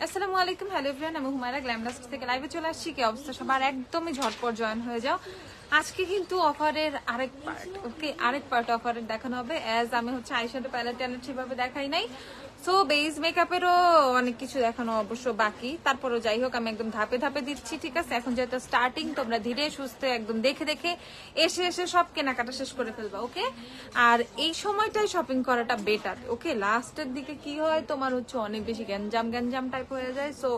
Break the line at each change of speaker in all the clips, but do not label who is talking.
আসসালামু আলাইকুম, hello everyone, আমি হুমায়রা গ্ল্যামডাস্ট থেকে লাইভে চলে আসছি। কি অবস্থা সবার? একদমই ঝটপট জয়েন হয়ে যাও। আজকে কিন্তু অফারের আরেক পার্ট, ওকে, আরেক পার্ট অফারের দেখানো হবে। অ্যাজ আমি হচ্ছে আইশ্যাডো প্যালেট ট্যালেট সেভাবে দেখাই নাই, সো বেস মেকআপেরও অনেক কিছু দেখানো অবশ্য বাকি। তারপরও যাই হোক, আমি একদম ধাপে ধাপে দিচ্ছি, ঠিক আছে? এখন যেহেতু স্টার্টিং, তোমরা ধীরে সুস্থে একদম দেখে দেখে এসে এসে সব কেনাকাটা শেষ করে ফেলবা, ওকে? আর এই সময়টাই শপিং করাটা বেটার, ওকে? লাস্টের দিকে কি হয়, তোমার হচ্ছে অনেক বেশি গ্যাঞ্জাম টাইপ হয়ে যায়। সো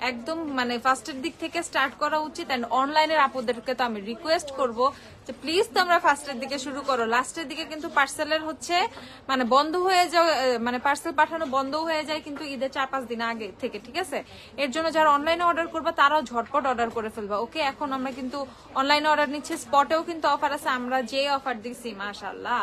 একদম মানে ফার্স্টের দিক থেকে স্টার্ট করা উচিত। অ্যান্ড অনলাইনের আপুদেরকে তো আমি রিকোয়েস্ট করবো যে প্লিজ তোমরা ফার্স্টের দিকে শুরু করো। লাস্টের দিকে কিন্তু পার্সেলের হচ্ছে মানে বন্ধ হয়ে যায়, মানে পার্সেল পাঠানো বন্ধ হয়ে যায় কিন্তু ঈদের 4-5 দিন আগে থেকে, ঠিক আছে? এর জন্য যারা অনলাইনে অর্ডার করবা তারাও ঝটপট অর্ডার করে ফেলবা, ওকে? এখন আমরা কিন্তু অনলাইনে অর্ডার নিচ্ছি, স্পটেও কিন্তু অফার আছে। আমরা যে অফার দিচ্ছি মাশাআল্লাহ,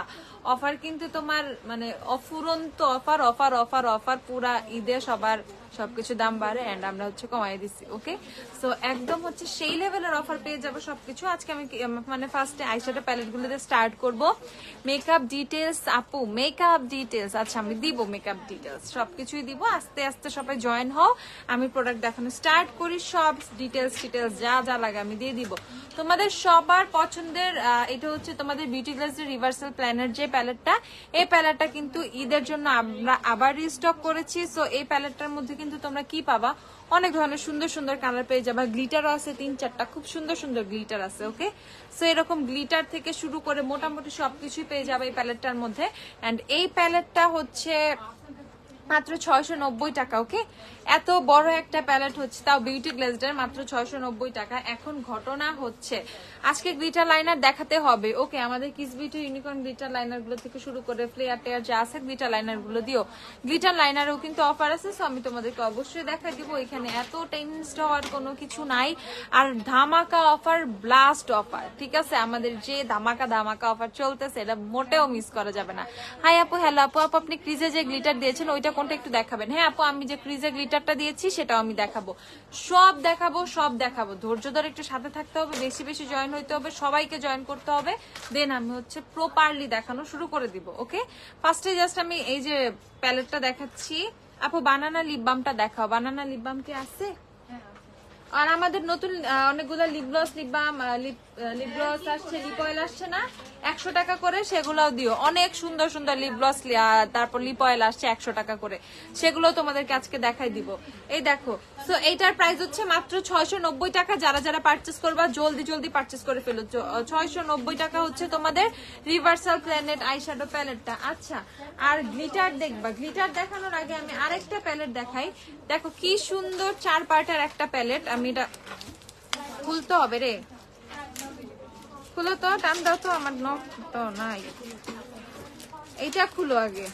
অফার কিন্তু তোমার মানে অফুরন্ত অফার অফার অফার অফার পুরা ঈদে সবার সবকিছু দাম বাড়ে এন্ড আমরা হচ্ছে কমাই দিচ্ছি, ওকে? সো একদম হচ্ছে সেই লেভেলের অফার পেয়ে যাবে সবকিছু। আজকে আমি মানে ফার্স্টে আইশ্যাডো প্যালেট গুলো দিয়ে স্টার্ট করব। মেকআপ ডিটেলস আপু, মেকআপ ডিটেলস, আচ্ছা আমি দিব মেকআপ ডিটেলস, সবকিছুই দিব। আস্তে আস্তে সবাই জয়েন হও, আমি প্রোডাক্ট দেখানো স্টার্ট করি। সব ডিটেলস যা যা লাগে আমি দিয়ে দিব তোমাদের সবার পছন্দের। এটা হচ্ছে তোমাদের বিউটি গ্লাসের রিভার্সাল প্ল্যানের যে প্যালেটটা, এই প্যালেটটা কিন্তু ঈদের জন্য আমরা আবার রিস্টক করেছি। সো এই প্যালেটটার মধ্যে কিন্তু তোমরা কি পাবা, অনেক ধরনের সুন্দর সুন্দর কালার পেয়ে যাবা। গ্লিটারও আছে 3-4টা, খুব সুন্দর সুন্দর গ্লিটার আছে, ওকে? সো এরকম গ্লিটার থেকে শুরু করে মোটামুটি সবকিছুই পেয়ে যাবে এই প্যালেটটার মধ্যে। এন্ড এই প্যালেটটা হচ্ছে মাত্র 690 টাকা, ওকে? এত বড় একটা প্যালেট হচ্ছে, তাও বিউটি গ্লেজডার, মাত্র 690 টাকা। এখন ঘটনা হচ্ছে আজকে গ্লিটার লাইনার দেখাতে হবে, ওকে? আমাদের kiss beauty unicorn glitter liner গুলো থেকে শুরু করে ফ্লেয়ার টেয়ার যা আছে গ্লিটার লাইনার গুলো দিও। গ্লিটার লাইনারও কিন্তু অফার আছে, সো আমি তোমাদেরকে অবশ্যই দেখা দিব। এখানে এত টেনসড হওয়ার কোনো কিছু নাই। আর ধামাকা অফার, ব্লাস্ট অফার, ঠিক আছে? আমাদের যে ধামাকা অফার চলতেছে, এটা মোটেও মিস করা যাবে না। হাই আপু, হ্যালো আপু। আপনি ক্রিজে যে গ্লিটার দিয়েছেন ওইটা কোনটা একটু দেখাবেন? হ্যাঁ আপু, আমি যে ক্রিজে গ্লিটারটা দিয়েছি সেটাও আমি দেখাবো, সব দেখাবো। ধৈর্য ধরে একটু সাথে থাকতে হবে, বেশি বেশি জয়েন হইতে হবে, সবাইকে জয়েন করতে হবে, দেন আমি হচ্ছে প্রপারলি দেখানো শুরু করে দিব, ওকে? ফার্স্টে জাস্ট আমি এই যে প্যালেটটা দেখাচ্ছি। আপু বানানা লিপ বামটা দেখাও, বানানা লিপ বাম কি আছে? আর আমাদের নতুন অনেকগুলো লিপ বাম লিপ গ্লস আসছে, লিপ অয়েল আসছে না, 100 টাকা করে, সেগুলোও দিও। অনেক সুন্দর সুন্দর লিপ গ্লস তারপর লিপ অয়েল আসছে 100 টাকা করে, সেগুলো তোমাদেরকে আজকে দেখাই দিব। এই দেখো, সো এইটার প্রাইস হচ্ছে মাত্র 690 টাকা। যারা যারা পারচেস করবা জলদি পারচেস করে ফেলো। 690 টাকা হচ্ছে তোমাদের রিভার্সাল প্ল্যানেট আইশ্যাডো প্যালেটটা। আচ্ছা, আর গ্লিটার দেখবা, গ্লিটার দেখানোর আগে আমি আরেকটা প্যালেট দেখাই। দেখো কি সুন্দর 4 পার্টের একটা প্যালেট। আমি এটা খুলতে হবে রে, খুলো তো, টান দাও তো, আমার নখ তো নাই। এইটা খুলো আগে,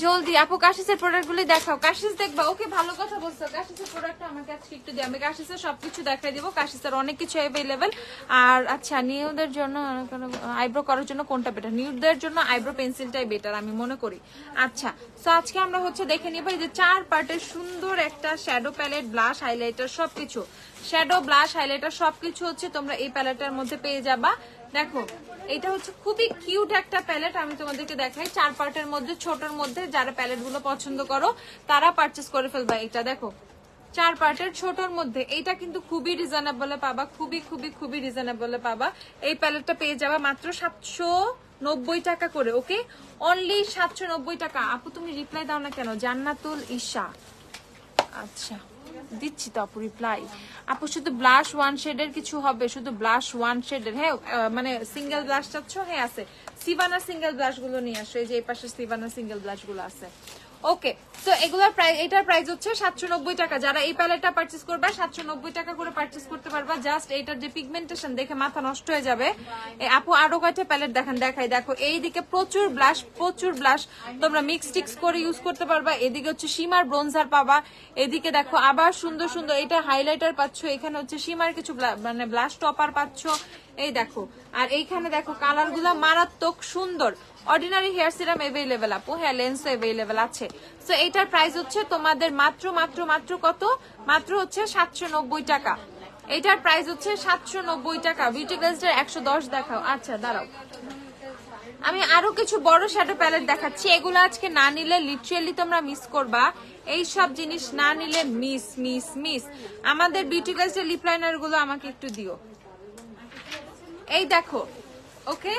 জলদি আপু। কাশিসের প্রোডাক্ট গুলি দেখাও। কাশিস দেখবা, ওকে? ভালো কথা বলছো। কাশিসের প্রোডাক্ট আমাকে আজকে একটু দিই, আমি কাশিসের সবকিছু দেখাই দিব। কাশিসের অনেক কিছু অ্যাভেলেবেল। আর আচ্ছা, নিউদের জন্য আইব্রো করার জন্য কোনটা বেটার? নিউদের জন্য আইব্রো পেন্সিলটাই বেটার আমি মনে করি। আচ্ছা, তো আজকে আমরা হচ্ছে দেখে নিব এই যে 4 পার্টের সুন্দর একটা শ্যাডো প্যালেট, ব্লাশ, হাইলাইটার, সবকিছু। শ্যাডো, ব্লাশ, হাইলাইটার সবকিছু হচ্ছে তোমরা এই প্যালেটের মধ্যে পেয়ে যাবা। দেখো, এটা হচ্ছে খুবই কিউট একটা প্যালেট। আমি তোমাদেরকে দেখাই 4 পার্টের মধ্যে, ছোটর মধ্যে। যারা প্যালেট গুলো পছন্দ করো তারা পারচেস করে ফেলবা। এটা দেখো 4 পার্টের ছোটর মধ্যে, এইটা কিন্তু খুবই রিজনেবলে পাবা, খুবই রিজনেবলে পাবা। এই প্যালেটটা পেয়ে যাবা মাত্র 790 টাকা করে, ওকে? অনলি 790 টাকা। আপু তুমি রিপ্লাই দাও না কেন? জান্নাতুল ঈশা, আচ্ছা দিচ্ছি তো আপু রিপ্লাই। আপু শুধু ব্লাশ 1 শেডের কিছু হবে? শুধু ব্লাশ 1 শেডের? হ্যাঁ, মানে সিঙ্গেল ব্লাশ চাচ্ছ? হ্যাঁ আছে, সিভানা সিঙ্গেল ব্লাশ গুলো নিয়ে আসো। এই যে এই পাশে সিভানা সিঙ্গেল ব্লাশ গুলো আছে, ওকে? তো এগুলোর প্রাইস, এটার প্রাইস হচ্ছে 790 টাকা। যারা এই প্যালেটটা পারচেস করবে 790 টাকা করে পারচেস করতে পারবা। জাস্ট এইটার যে পিগমেন্টেশন দেখে মাথা নষ্ট হয়ে যাবে। আপু আরো কয়টা প্যালেট দেখাই। দেখো এইদিকে প্রচুর ব্লাশ তোমরা মিক্স টিক্স করে ইউজ করতে পারবা। এদিকে হচ্ছে শিমার ব্রোনজার পাবা। এদিকে দেখো আবার সুন্দর এটা হাইলাইটার পাচ্ছ। এখানে হচ্ছে শিমার কিছু মানে ব্লাশ টপার পাচ্ছ, এই দেখো। আর এইখানে দেখো কালার গুলা মারাত্মক সুন্দর। অর্ডিনারি হেয়ার সিরাম अवेलेबल আপু, হ্যাঁ লেন্সও अवेलेबल আছে। সো এটার প্রাইস হচ্ছে তোমাদের মাত্র মাত্র মাত্র কত, মাত্র হচ্ছে 790 টাকা। এটার প্রাইস হচ্ছে 790 টাকা। বিউটি গ্লেজের 110 দেখাও। আচ্ছা দাঁড়াও, আমি আরো কিছু বড় শ্যাডো প্যালেট দেখাচ্ছি, এগুলো আজকে না নিলে লিটারালি তোমরা মিস করবা। এই সব জিনিস না নিলে মিস মিস মিস। আমাদের বিউটি গ্লেজের লিপ লাইনার গুলো আমাকে একটু দিও। এই দেখো, ওকে,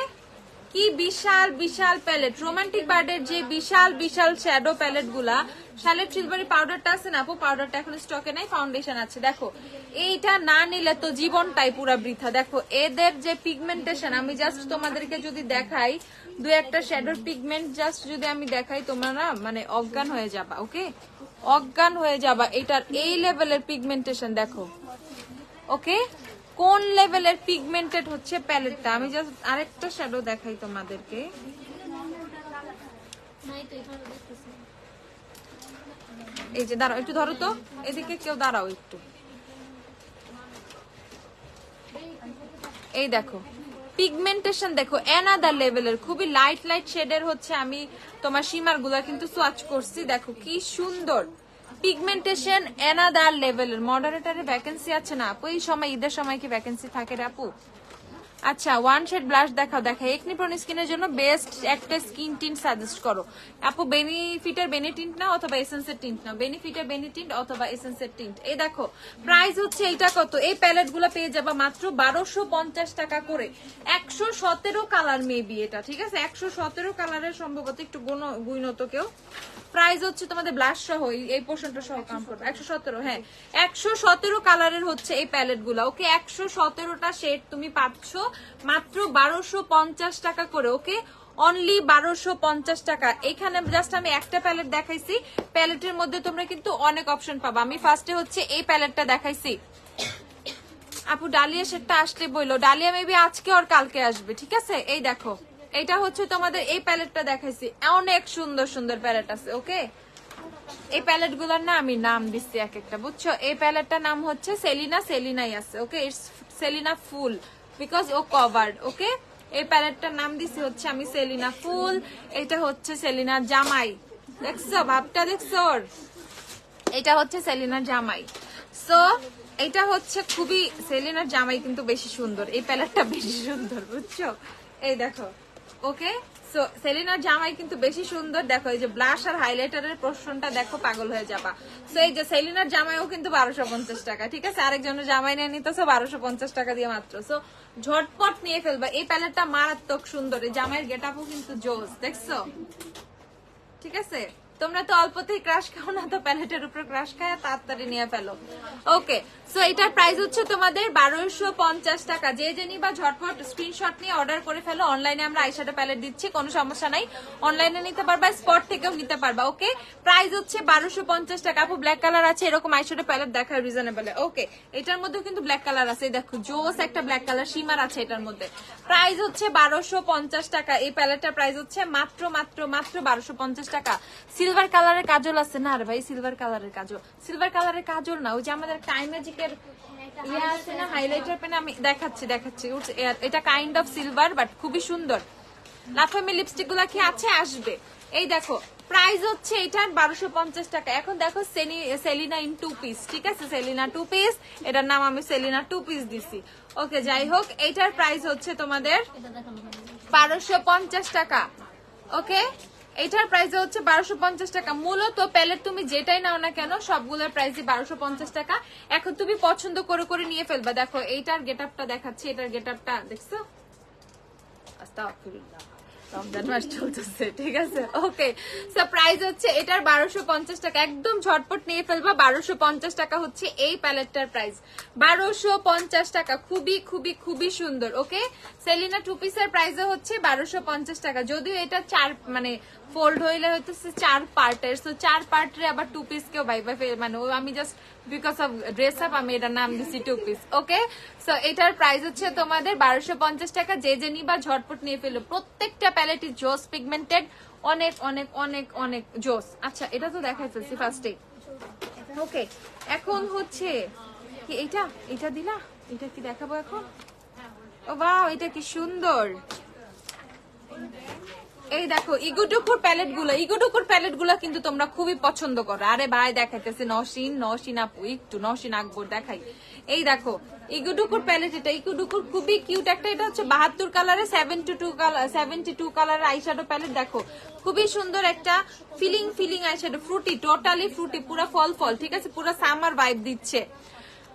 কি বিশাল বিশাল প্যালেট, রোমান্টিক বার্ডের যে বিশাল বিশাল শ্যাডো প্যালেট গুলা। শার্লেট সিলভারি পাউডারটা আছে না আপু, পাউডারটা এখন স্টকে নাই, ফাউন্ডেশন আছে। দেখো এইটা না নিলে তো জীবনটাই পুরা বৃথা। দেখো এদের যে পিগমেন্টেশন, আমি জাস্ট তোমাদেরকে যদি দেখাই দু একটা শ্যাডোর পিগমেন্ট জাস্ট যদি আমি দেখাই, তোমরা না মানে অজ্ঞান হয়ে যাবা। ওকে, অজ্ঞান হয়ে যাবা। এটার এই লেভেলের পিগমেন্টেশন দেখো। ওকে, কোন লেভেলের পিগমেন্টেড হচ্ছে প্যালেটটা। আমি জাস্ট আরেকটা শ্যাডো দেখাই তোমাদেরকে। এই যে দাঁড়াও, একটু ধরো তো, এদিকে কেউ দাঁড়াও একটু। এই দেখো পিগমেন্টেশন দেখো, অ্যানাদার লেভেলের, খুবই লাইট লাইট শেডের হচ্ছে। আমি তোমার সীমার গুলা কিন্তু সোয়াচ করছি, দেখো কি সুন্দর পিগমেন্টেশন, অ্যানাদার লেভেলের। মডারেটরে ভ্যাকেন্সি আছে না আপু? এই সময় ঈদের সময় কি ভ্যাকেন্সি থাকে রে আপু? আচ্ছা ওয়ান শেড ব্লাশ দেখাও। দেখা একনি প্রোন স্কিনের জন্য বেস্ট একটা স্কিন টিন্ট সাজেস্ট করো আপু। বেনিফিটের বেনি টিন্ট না অথবা এসেন্সের টিন্ট না, বেনিফিটের বেনি টিন্ট অথবা এসেন্সের টিন্ট। এই দেখো প্রাইস হচ্ছে এইটা কত, এই প্যালেট গুলো পেয়ে যাবা মাত্র 1250 টাকা করে। 117 কালার মেবি এটা, ঠিক আছে 117 কালারের সম্ভবত, একটু গুণত কেউ। প্রাইস হচ্ছে তোমাদের ব্লাশ সহ এই পোর্শনটা সহ কাউন্ট করবে 117, হ্যাঁ 117 কালারের হচ্ছে এই প্যালেট গুলা। ওকে, 117টা শেড তুমি পাচ্ছ মাত্র 1250 টাকা করে। ওকে, অনলি 1250 টাকা। এখানে জাস্ট আমি একটা প্যালেট দেখাইছি, প্যালেটের মধ্যে তোমরা কিন্তু অনেক অপশন পাবা। আমি ফার্স্টে হচ্ছে এই প্যালেটটা দেখাইছি আপু। ডালিয়া সেটটা আসলে বললো, ডালিয়া মেবি আজকে আর কালকে আসবে, ঠিক আছে। এই দেখো এটা হচ্ছে তোমাদের এই প্যালেটটা দেখাইছি, অনেক সুন্দর সুন্দর প্যালেট আছে। ওকে, এই প্যালেট গুলার না আমি নাম দিচ্ছি এক একটা, বুঝছো। এই প্যালেটটার নাম হচ্ছে সেলিনা, সেলিনাই আছে। Okay, it's Selina full because ও কভার্ড। ওকে, এই প্যালেটটার নাম দিছি হচ্ছে আমি সেলিনা ফুল। এটা হচ্ছে সেলিনার জামাই, দেখছো ভাবটা দেখছো ওর, এটা হচ্ছে সেলিনার জামাই। সো এটা হচ্ছে খুবই, সেলিনার জামাই কিন্তু বেশি সুন্দর, এই প্যালেটটা বেশি সুন্দর, বুঝছো। এই দেখো, ওকে, সো সেলিনার জামাই কিন্তু বেশি সুন্দর। দেখো এই যে ব্লাশ আর হাইলাইটারের প্রশ্নটা দেখো, পাগল হয়ে যাবা। সো এই যে সেলিনার জামাইও কিন্তু 1250 টাকা, ঠিক আছে। আরেকজনের জামাই নিয়ে নিতেছো 1250 টাকা দিয়ে মাত্র। সো ঝটপট নিয়ে ফেলবা, এই প্যালেটটা মারাত্মক সুন্দর। এই জামাইয়ের গেট আপও কিন্তু জোস, দেখছো, ঠিক আছে। তোমরা তো অল্পতেই ক্রাশ খাও না, তো প্যালেটের উপর ক্রাশ খায়, তাড়াতাড়ি নিয়ে ফেলো। ওকে, সো এটার প্রাইস হচ্ছে তোমাদের 1250 টাকা। যে যে নিবা ঝটপট স্ক্রিনশট নিয়ে অর্ডার করে ফেলো। অনলাইনে আমরা আইশ্যাডো প্যালেট দিচ্ছি, কোনো সমস্যা নাই, অনলাইনে নিতে পারবা, স্পট থেকেও নিতে পারবা। ওকে, প্রাইস হচ্ছে 1250 টাকা। আপু ব্ল্যাক কালার আছে, এরকম আইশ্যাডো প্যালেট দেখার রিজনেবল। ওকে, এটার মধ্যে কিন্তু ব্ল্যাক কালার আছে, দেখো জোস একটা ব্ল্যাক কালার শিমার আছে এটার মধ্যে। প্রাইস হচ্ছে 1250 টাকা। এই প্যালেটটার প্রাইস হচ্ছে মাত্র মাত্র মাত্র 1250 টাকা। সিলভার কালারের কাজল আছে না? আর ভাই সিলভার কালারের কাজল, সিলভার কালারের কাজল না, ওই যে আমাদের টাইম ম্যাজিকের ইয়ে আছে না, হাইলাইটার পেন, আমি দেখাচ্ছি দেখাচ্ছি। এটা কাইন্ড অফ সিলভার বাট খুবই সুন্দর। লাফামি লিপস্টিক গুলা কি আছে, আসবে। এই দেখো প্রাইস হচ্ছে এটার 1250 টাকা। এখন দেখো সেলিনা ইন 2 পিস, ঠিক আছে, সেলিনা 2 পিস, এটার নাম আমি সেলিনা 2 পিস দিছি। ওকে, যাই হোক, এটার প্রাইস হচ্ছে তোমাদের 1250 টাকা। ওকে, এটার প্রাইস হচ্ছে 1250 টাকা। মূলত প্যালেট তুমি যেটাই নাও না কেন সবগুলোর প্রাইসই 1250 টাকা। এখন তুমি পছন্দ করে করে নিয়ে ফেলবা। দেখো এইটার গেটআপটা দেখাচ্ছি, এটার গেটআপটা দেখছো, আস্তাগফিরুল্লাহ, রমজান মাস চলতেছে, ঠিক আছে। ওকে, সো প্রাইস হচ্ছে এটার 1250 টাকা। একদম ঝটপট নিয়ে ফেলবা, 1250 টাকা হচ্ছে এই প্যালেটটার প্রাইস, 1250 টাকা। খুবই খুবই খুবই সুন্দর। ওকে, সেলিনা 2 পিসের প্রাইসও হচ্ছে 1250 টাকা। যদিও এটা 4 মানে ফোল্ড হইলে হইতেছে 4 পার্টের, সো 4 পার্টের আবার 2 পিস কেউ বাইবা মানে আমি just because of dress up আমি এটার নাম দিছি 2 পিস। ওকে, সো এটার প্রাইস হচ্ছে তোমাদের 1250 টাকা। যে যে নিবা ঝটপট নিয়ে ফেলো। প্রত্যেকটা প্যালেটই জোস পিগমেন্টেড, অনেক অনেক অনেক অনেক জোস। আচ্ছা, এটা তো দেখাই ফেলছি ফার্স্টে। ওকে, এখন হচ্ছে কি এটা, এটা দিলা, এটা কি দেখাবো এখন? ও ওয়াও, এটা কি সুন্দর, এই দেখো ইগুডুকুর প্যালেট গুলো কিন্তু তোমরা খুবই পছন্দ করো। আরে ভাই দেখাইতেছে নওশিন আপু, একটু নওশিন আকবর দেখাই। এই দেখো ইগুডুকুর প্যালেট, এটা ইগুডুকুর খুবই কিউট একটা, এটা হচ্ছে 72 কালারে 72 কালারের আইশ্যাডো প্যালেট। দেখো খুবই সুন্দর একটা feeling eyeshadow, fruity, totally fruity, পুরো ফল, ঠিক আছে, পুরো সামার ভাইব দিচ্ছে।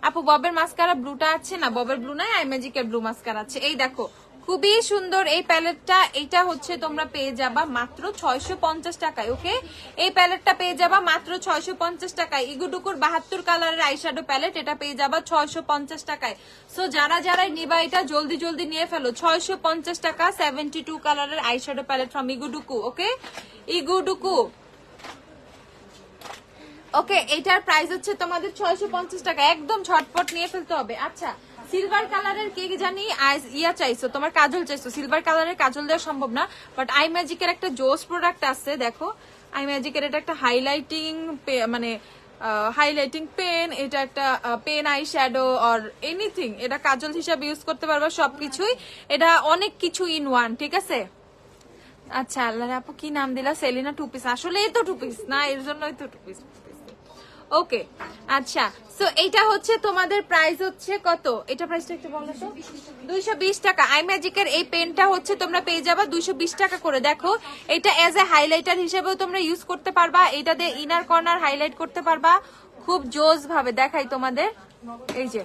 আপু ববের মাস্কারা ব্লুটা আছে না? ববের ব্লু নাই, আই ম্যাজিকের ব্লু মাস্কারা আছে। এই দেখো খুবই সুন্দর এই প্যালেটটা, এটা হচ্ছে তোমরা পেয়ে যাবা মাত্র 650 টাকায়। ওকে, এই প্যালেটটা পেয়ে যাবা মাত্র 650 টাকায়। ইগুডুকুর 72 কালারের আইশ্যাডো প্যালেট, এটা পেয়ে যাবা 650 টাকায়। সো যারা নিবা এটা জলদি নিয়ে ফেলো। 650 টাকা 72 কালারের আইশ্যাডো প্যালেট ফ্রম ইগুডুকু। ওকে, ইগুডুকু। ওকে, এটার প্রাইস হচ্ছে তোমাদের 650 টাকা, একদম ঝটপট নিয়ে ফেলতে হবে। আচ্ছা, সিলভার কালারের কে জানি ইয়া চাইছো, তোমার কাজল চাইছো। সিলভার কালারের কাজল দেওয়া সম্ভব না, বাট আই ম্যাজিকের একটা জোস প্রোডাক্ট আছে। দেখো আই ম্যাজিকের এটা একটা হাইলাইটিং মানে হাইলাইটিং পেন, এটা একটা pen eye shadow or anything, এটা কাজল হিসাবে ইউজ করতে পারবা সবকিছুই। এটা অনেক কিছু ইন ওয়ান, ঠিক আছে। আচ্ছা আল্লাহ আপু কি নাম দিলা? সেলিনা 2 পিস, আসলে এই তো 2 পিস না, এর জন্যই তো 2 পিস। ওকে, আচ্ছা, সো এটা হচ্ছে তোমাদের প্রাইস হচ্ছে কত? এটা প্রাইসটা একটু বলো তো। 220 টাকা। আই ম্যাজিকের এই পেনটা হচ্ছে তোমরা পেয়ে যাবা 220 টাকা করে। দেখো এটা এজ এ হাইলাইটার হিসেবেও তোমরা ইউজ করতে পারবা, এটা দিয়ে ইনার কর্নার হাইলাইট করতে পারবা খুব জোস ভাবে। দেখাই তোমাদের, এই যে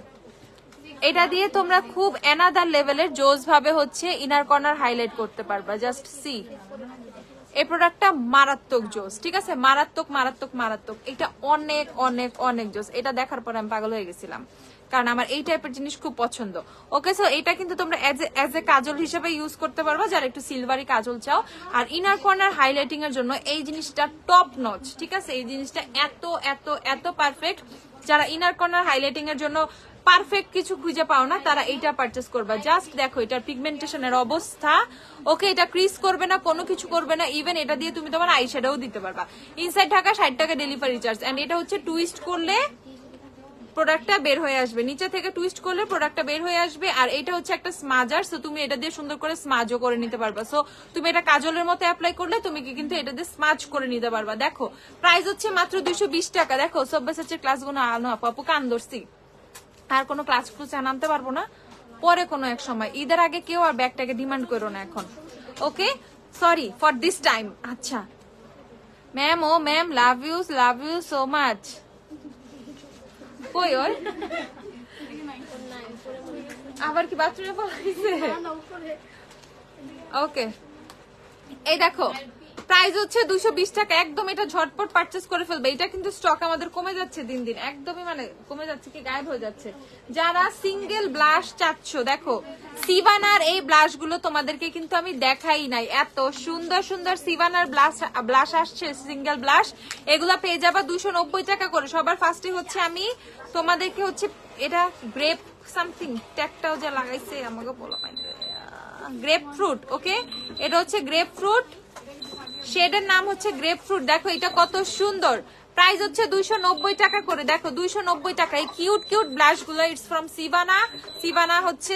এটা দিয়ে তোমরা খুব অ্যানাদার লেভেলের জোস ভাবে হচ্ছে ইনার কর্নার হাইলাইট করতে পারবা। জাস্ট সি, এই প্রোডাক্টটা মারাত্মক জোস, ঠিক আছে, মারাত্মক। এটা অনেক জোস। এটা দেখার পর আমি পাগল হয়ে গেছিলাম, কারণ আমার এই টাইপের জিনিস খুব পছন্দ। ওকে, সো এটা কিন্তু তোমরা এজ এ কাজল হিসেবে ইউজ করতে পারবা যারা একটু সিলভারি কাজল চাও। আর ইনার কর্নার হাইলাইটিং এর জন্য এই জিনিসটা টপ নচ, ঠিক আছে, এই জিনিসটা এত পারফেক্ট। যারা ইনার কর্নার হাইলাইটিং এর জন্য পারফেক্ট কিছু খুঁজে পাও না, তারা এইটা পারচেস করবা। জাস্ট দেখো এটার পিগমেন্টেশনের অবস্থা। ওকে, এটা ক্রিজ করবে না, কোনো কিছু করবে না। ইভেন এটা দিয়ে তুমি তোমার আইশ্যাডোও দিতে পারবা। ইনসাইড ঢাকা 60 টাকা ডেলিভারি চার্জ। এন্ড এটা হচ্ছে টুইস্ট করলে প্রোডাক্টটা বের হয়ে আসবে, নিচে থেকে টুইস্ট করলে প্রোডাক্টটা বের হয়ে আসবে। আর এটা হচ্ছে একটা স্মাজার, সো তুমি এটা দিয়ে সুন্দর করে স্মাজও করে নিতে পারবা। সো তুমি এটা কাজলের মতো অ্যাপ্লাই করলে তুমি কিন্তু এটা দিয়ে স্মাজ করে নিতে পারবা। দেখো প্রাইস হচ্ছে মাত্র 220 টাকা। দেখো সব্যসাচের ক্লাসগুলো আনো আপু, কান ধরছি, আর কোনো ক্লাস আনতে পারবো না, পরে কোনো এক সময়। ঈদের আগে কেউ আর ব্যাগটাকে ডিমান্ড করো না এখন। Okay, sorry for this time. আচ্ছা ম্যাম, ও ma'am, love you so much. কই ওর আবার কি বাথরুমে পালাইছে? ওকে, এই দেখো প্রাইস হচ্ছে 220 টাকা, একদম এটা ঝটপট পারচেজ করে ফেলবে। এটা কিন্তু স্টক আমাদের কমে যাচ্ছে দিন, একদমই মানে কমে যাচ্ছে, কি গায়েব হয়ে যাচ্ছে। যারা সিঙ্গেল ব্লাশ চাচ্ছ, দেখো সিভানার এই ব্লাশ গুলো তোমাদেরকে কিন্তু আমি দেখাই নাই। এত সুন্দর সিভানার ব্লাশ আসছে, সিঙ্গেল ব্লাশ, এগুলা পেয়ে যাবা 290 টাকা করে। সবার ফার্স্টে হচ্ছে আমি তোমাদেরকে হচ্ছে এটা গ্রেপ সামথিং ট্যাগটাও যা লাগাইছে আমাকে বলা পাইনি, গ্রেপ ফ্রুট। ওকে, এটা হচ্ছে গ্রেপ ফ্রুট, শেডের নাম হচ্ছে গ্রেপ ফ্রুট। দেখো এটা কত সুন্দর, প্রাইস হচ্ছে 290 টাকা করে। দেখো 290 টাকা। এই কিউট ব্লাশ গুলো ইটস ফ্রম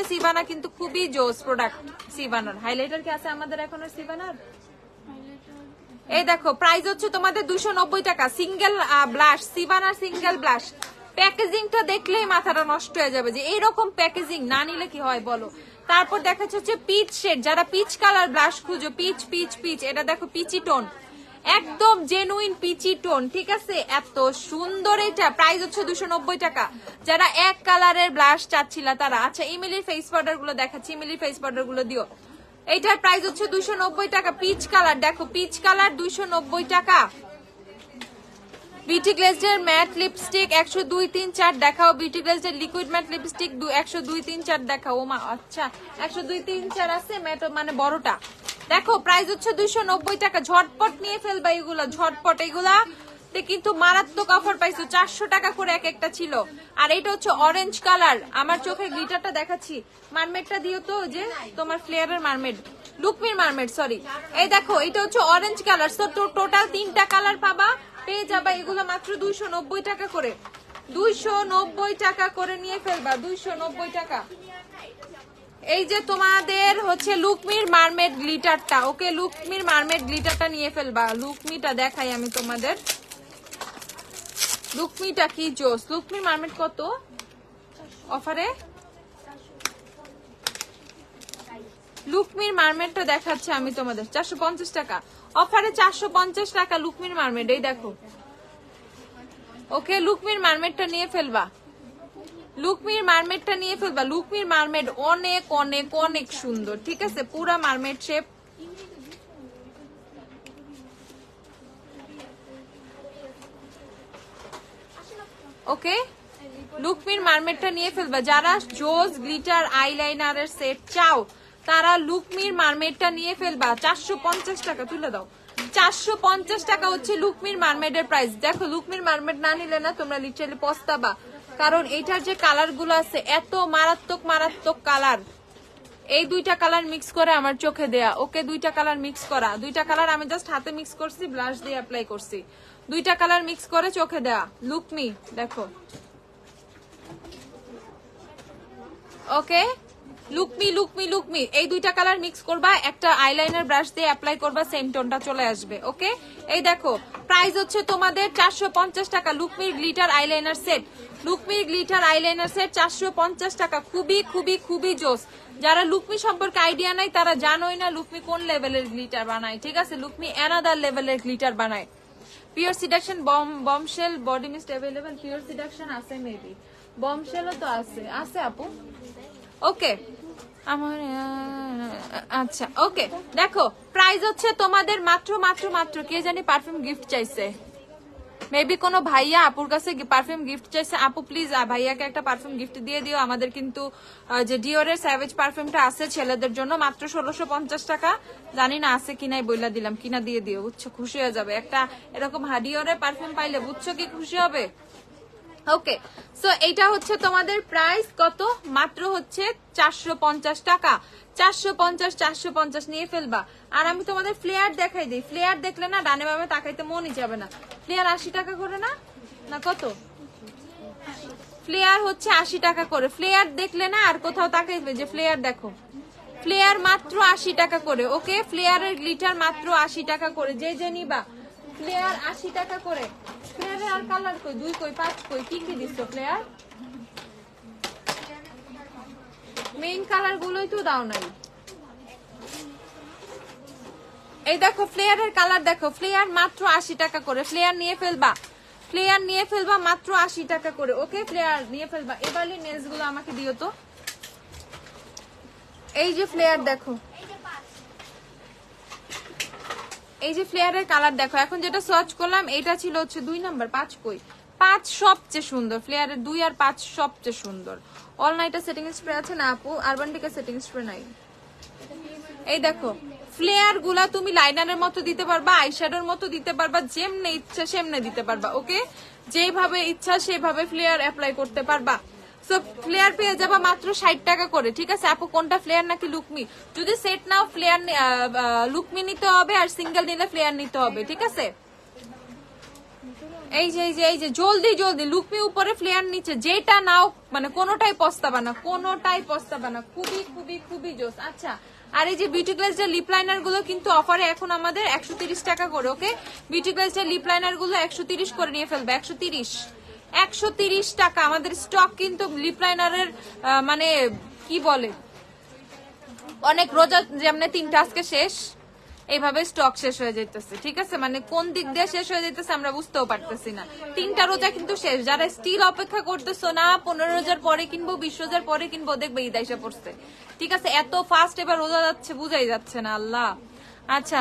সিভানা কিন্তু খুবই জোস প্রোডাক্ট। সিভানার হাইলাইটার কি আছে আমাদের এখন? সিভানার এই দেখো প্রাইস হচ্ছে তোমাদের 290 টাকা। সিঙ্গেল ব্লাশ, সিভানার সিঙ্গেল ব্লাশ। প্যাকেজিংটা দেখলেই মাথাটা নষ্ট হয়ে যাবে, যে এইরকম প্যাকেজিং না নিলে কি হয় বলো। তারপর দেখাচ্ছে হচ্ছে পিচ শেড, যারা পিচ কালার ব্লাশ খুঁজো, পিচ, এটা দেখো পিচি টোন, একদম জেনুইন পিচি টোন, ঠিক আছে, এত সুন্দর। এটা প্রাইস হচ্ছে 290 টাকা। যারা এক কালারের ব্লাশ চাচ্ছিলা তারা। আচ্ছা ইমিলির ফেস পাউডার গুলো দেখাচ্ছি, ইমিলির ফেস পাউডার গুলো দিও। এইটার প্রাইস হচ্ছে 290 টাকা। পিচ কালার, দেখো পিচ কালার 290 টাকা। বিউটি গ্লেজের ম্যাট লিপস্টিক 100, 2, 3, 4 দেখাও। বিউটি গ্লেজের লিকুইড ম্যাট লিপস্টিক 100, 2, 3, 4 দেখাও। ওমা আচ্ছা 100, 2, 3, 4 আছে ম্যাট, মানে বড়টা। দেখো প্রাইস হচ্ছে 290 টাকা। ঝটপট নিয়ে ফেলবা এগুলা, ঝটপট। এগুলা কিন্তু মারাত্মক অফার পাইছো, 400 টাকা করে এক একটা ছিল। আর এটা হচ্ছে অরেঞ্জ কালার। আমার চোখের গ্লিটারটা দেখাচ্ছি, মারমেডটা দিও তো, যে তোমার ফ্লেয়ারের মারমেড, লুকমির মারমেড, সরি। এই দেখো এটা হচ্ছে অরেঞ্জ কালার। সো টোটাল 3টা কালার পাবা, পেয়ে যাবা এগুলো মাত্র 290 টাকা করে। 290 টাকা করে নিয়ে ফেলবা, 290 টাকা। এই যে তোমাদের হচ্ছে লুকমির মারমেড গ্লিটারটা, ওকে লুকমির মারমেড গ্লিটারটা নিয়ে ফেলবা। লুকমিটা দেখাই আমি তোমাদের, লুকমিটা কি জোস। লুকমির মারমেড কত অফারে? লুকমির মারমেডটা দেখাচ্ছে আমি তোমাদের 450 টাকা অফারে, 450 টাকা লুকমির মারমেড। এই দেখো, ওকে লুকমির মারমেডটা নিয়ে ফেলবা, লুকমির মারমেডটা নিয়ে ফেলবা। লুকমির মারমেড অনেক অনেক অনেক সুন্দর, ঠিক আছে, পুরা মারমেড শেপ। ওকে লুকমির মারমেডটা নিয়ে ফেলবা। যারা জোস গ্লিটার আইলাইনারের সেট চাও তারা লুকমির মারমেডটা নিয়ে ফেলবা। 450 টাকা, তুলে দাও। 450 টাকা হচ্ছে লুকমির মারমেডের প্রাইস। দেখো লুকমির মারমেড না নিলে না তোমরা লিটারালি পস্তাবা, কারণ এটার যে কালার গুলো আছে এত মারাত্মক মারাত্মক কালার। এই দুইটা কালার মিক্স করে আমার চোখে দেয়া, ওকে দুইটা কালার মিক্স করা, দুইটা কালার আমি জাস্ট হাতে মিক্স করছি, ব্লাশ দিয়ে অ্যাপ্লাই করছি, দুইটা কালার মিক্স করে চোখে দেয়া লুকমি। দেখো ওকে লুকমি লুকমি লুকমি, এই দুইটা কালার মিক্স করবা, একটা আইলাইনার ব্রাশ দিয়ে অ্যাপ্লাই করবা, সেম টোনটা চলে আসবে। ওকে এই দেখো প্রাইস হচ্ছে তোমাদের 450 টাকা লুকমির গ্লিটার আইলাইনার সেট। লুকমির গ্লিটার আইলাইনার সেট 450 টাকা, খুবই খুবই খুবই জোস। যারা লুকমি সম্পর্কে আইডিয়া নাই তারা জানোই না লুকমি কোন লেভেলের গ্লিটার বানায়, ঠিক আছে, লুকমি অ্যানাদার লেভেলের গ্লিটার বানায়। Pure seduction bombshell body mist available, pure seduction আছে, মেবি বমশেলও তো আছে, আছে আপু। ওকে আমার আচ্ছা ওকে দেখো প্রাইস হচ্ছে তোমাদের মাত্র মাত্র মাত্র, কে জানি পারফিউম গিফট চাইছে, মেবি কোনো ভাইয়া আপুর কাছে পারফিউম গিফট চাইছে। আপু প্লিজ ভাইয়াকে একটা পারফিউম গিফট দিয়ে দিও। আমাদের কিন্তু যে ডিওরের স্যাভেজ পারফিউমটা আছে ছেলেদের জন্য মাত্র 1650 টাকা, জানি না আছে কিনাই বইলা দিলাম, কিনা দিয়ে দিও, বুঝছো, খুশি হয়ে যাবে। একটা এরকম ডিওরের পারফিউম পাইলে বুঝছো কি খুশি হবে। ওকে সো এইটা হচ্ছে তোমাদের প্রাইস কত, মাত্র হচ্ছে 450 টাকা, 450 নিয়ে ফেলবা। আর আমি তোমাদের ফ্লেয়ার দেখাই দিই, ফ্লেয়ার দেখলে না ডানে বামে তাকাইতে মনই যাবে না। ফ্লেয়ার 80 টাকা করে না, না কত, ফ্লেয়ার হচ্ছে 80 টাকা করে। ফ্লেয়ার দেখলে না আর কোথাও তাকাইবে যে ফ্লেয়ার দেখো, ফ্লেয়ার মাত্র 80 টাকা করে। ওকে ফ্লেয়ারের গ্লিটার মাত্র 80 টাকা করে, যে যে নিবা ফ্লেয়ার 80 টাকা করে। ফ্লেয়ারের আর কালার কই, 2 কই 5 কই, কি কি দিছো ফ্লেয়ার? মেইন কালার গুলোই তো দাও নাই। এই দেখো ফ্লেয়ারের কালার দেখো, ফ্লেয়ার মাত্র 80 টাকা করে। ফ্লেয়ার নিয়ে ফেলবা, ফ্লেয়ার নিয়ে ফেলবা মাত্র 80 টাকা করে। ওকে ফ্লেয়ার নিয়ে ফেলবা। এবারই নেলস গুলো আমাকে দিও তো। এই যে ফ্লেয়ার দেখো, এই যে ফ্লেয়ারের কালার দেখো। এখন যেটা সার্চ করলাম এটা ছিল হচ্ছে 2 নাম্বার, 5 কই, 5 সবচেয়ে সুন্দর। ফ্লেয়ারের 2 আর 5 সবচেয়ে সুন্দর। অল নাইটের সেটিং স্প্রে আছে না আপু? আরবান ডিকের সেটিং স্প্রে নাই। এই দেখো ফ্লেয়ার গুলা তুমি লাইনারের মতো দিতে পারবা, আইশ্যাডোর মতো দিতে পারবা, যেমনে ইচ্ছা সেমনে দিতে পারবা। ওকে যেভাবে ইচ্ছা সেভাবে ফ্লেয়ার অ্যাপ্লাই করতে পারবা। সো ফ্লেয়ার পেয়ে যাবা মাত্র 60 টাকা করে, ঠিক আছে আপু? কোনটা ফ্লেয়ার নাকি লুকমি? যদি সেট নাও ফ্লেয়ার লুকমি নিতে হবে, আর সিঙ্গেল নিলে ফ্লেয়ার নিতে হবে, ঠিক আছে? এই যে এই যে এই যে জলদি জলদি লুকমি উপরে ফ্লেয়ার নিচে, যেটা নাও মানে কোনোটাই পস্তাবা না, কোনোটাই পস্তাবা না। খুবই খুবই খুবই জোস। আচ্ছা আর এই যে বিউটি গ্লেজের লিপ লাইনার গুলো কিন্তু অফারে এখন আমাদের 130 টাকা করে। ওকে বিউটি গ্লেজের লিপ লাইনার গুলো 130 করে নিয়ে ফেলবে। 130 টাকা আমাদের স্টক কিন্তু লিপ লাইনারের, মানে কি বলে, অনেক রোজা যেমনে 3টা আজকে শেষ, এইভাবে স্টক শেষ হয়ে যাইতেছে, ঠিক আছে? মানে কোন দিক দিয়ে শেষ হয়ে যাইতেছে আমরা বুঝতেও পারতেছি না। 3টা রোজা কিন্তু শেষ। যারা স্টিল অপেক্ষা করতেছো না 15 রোজার পরে কিনবো, 20 রোজার পরে কিনবো, দেখবে ঈদ আইসা পড়ছে, ঠিক আছে? এত ফাস্ট এবার রোজা যাচ্ছে বুঝাই যাচ্ছে না, আল্লাহ। আচ্ছা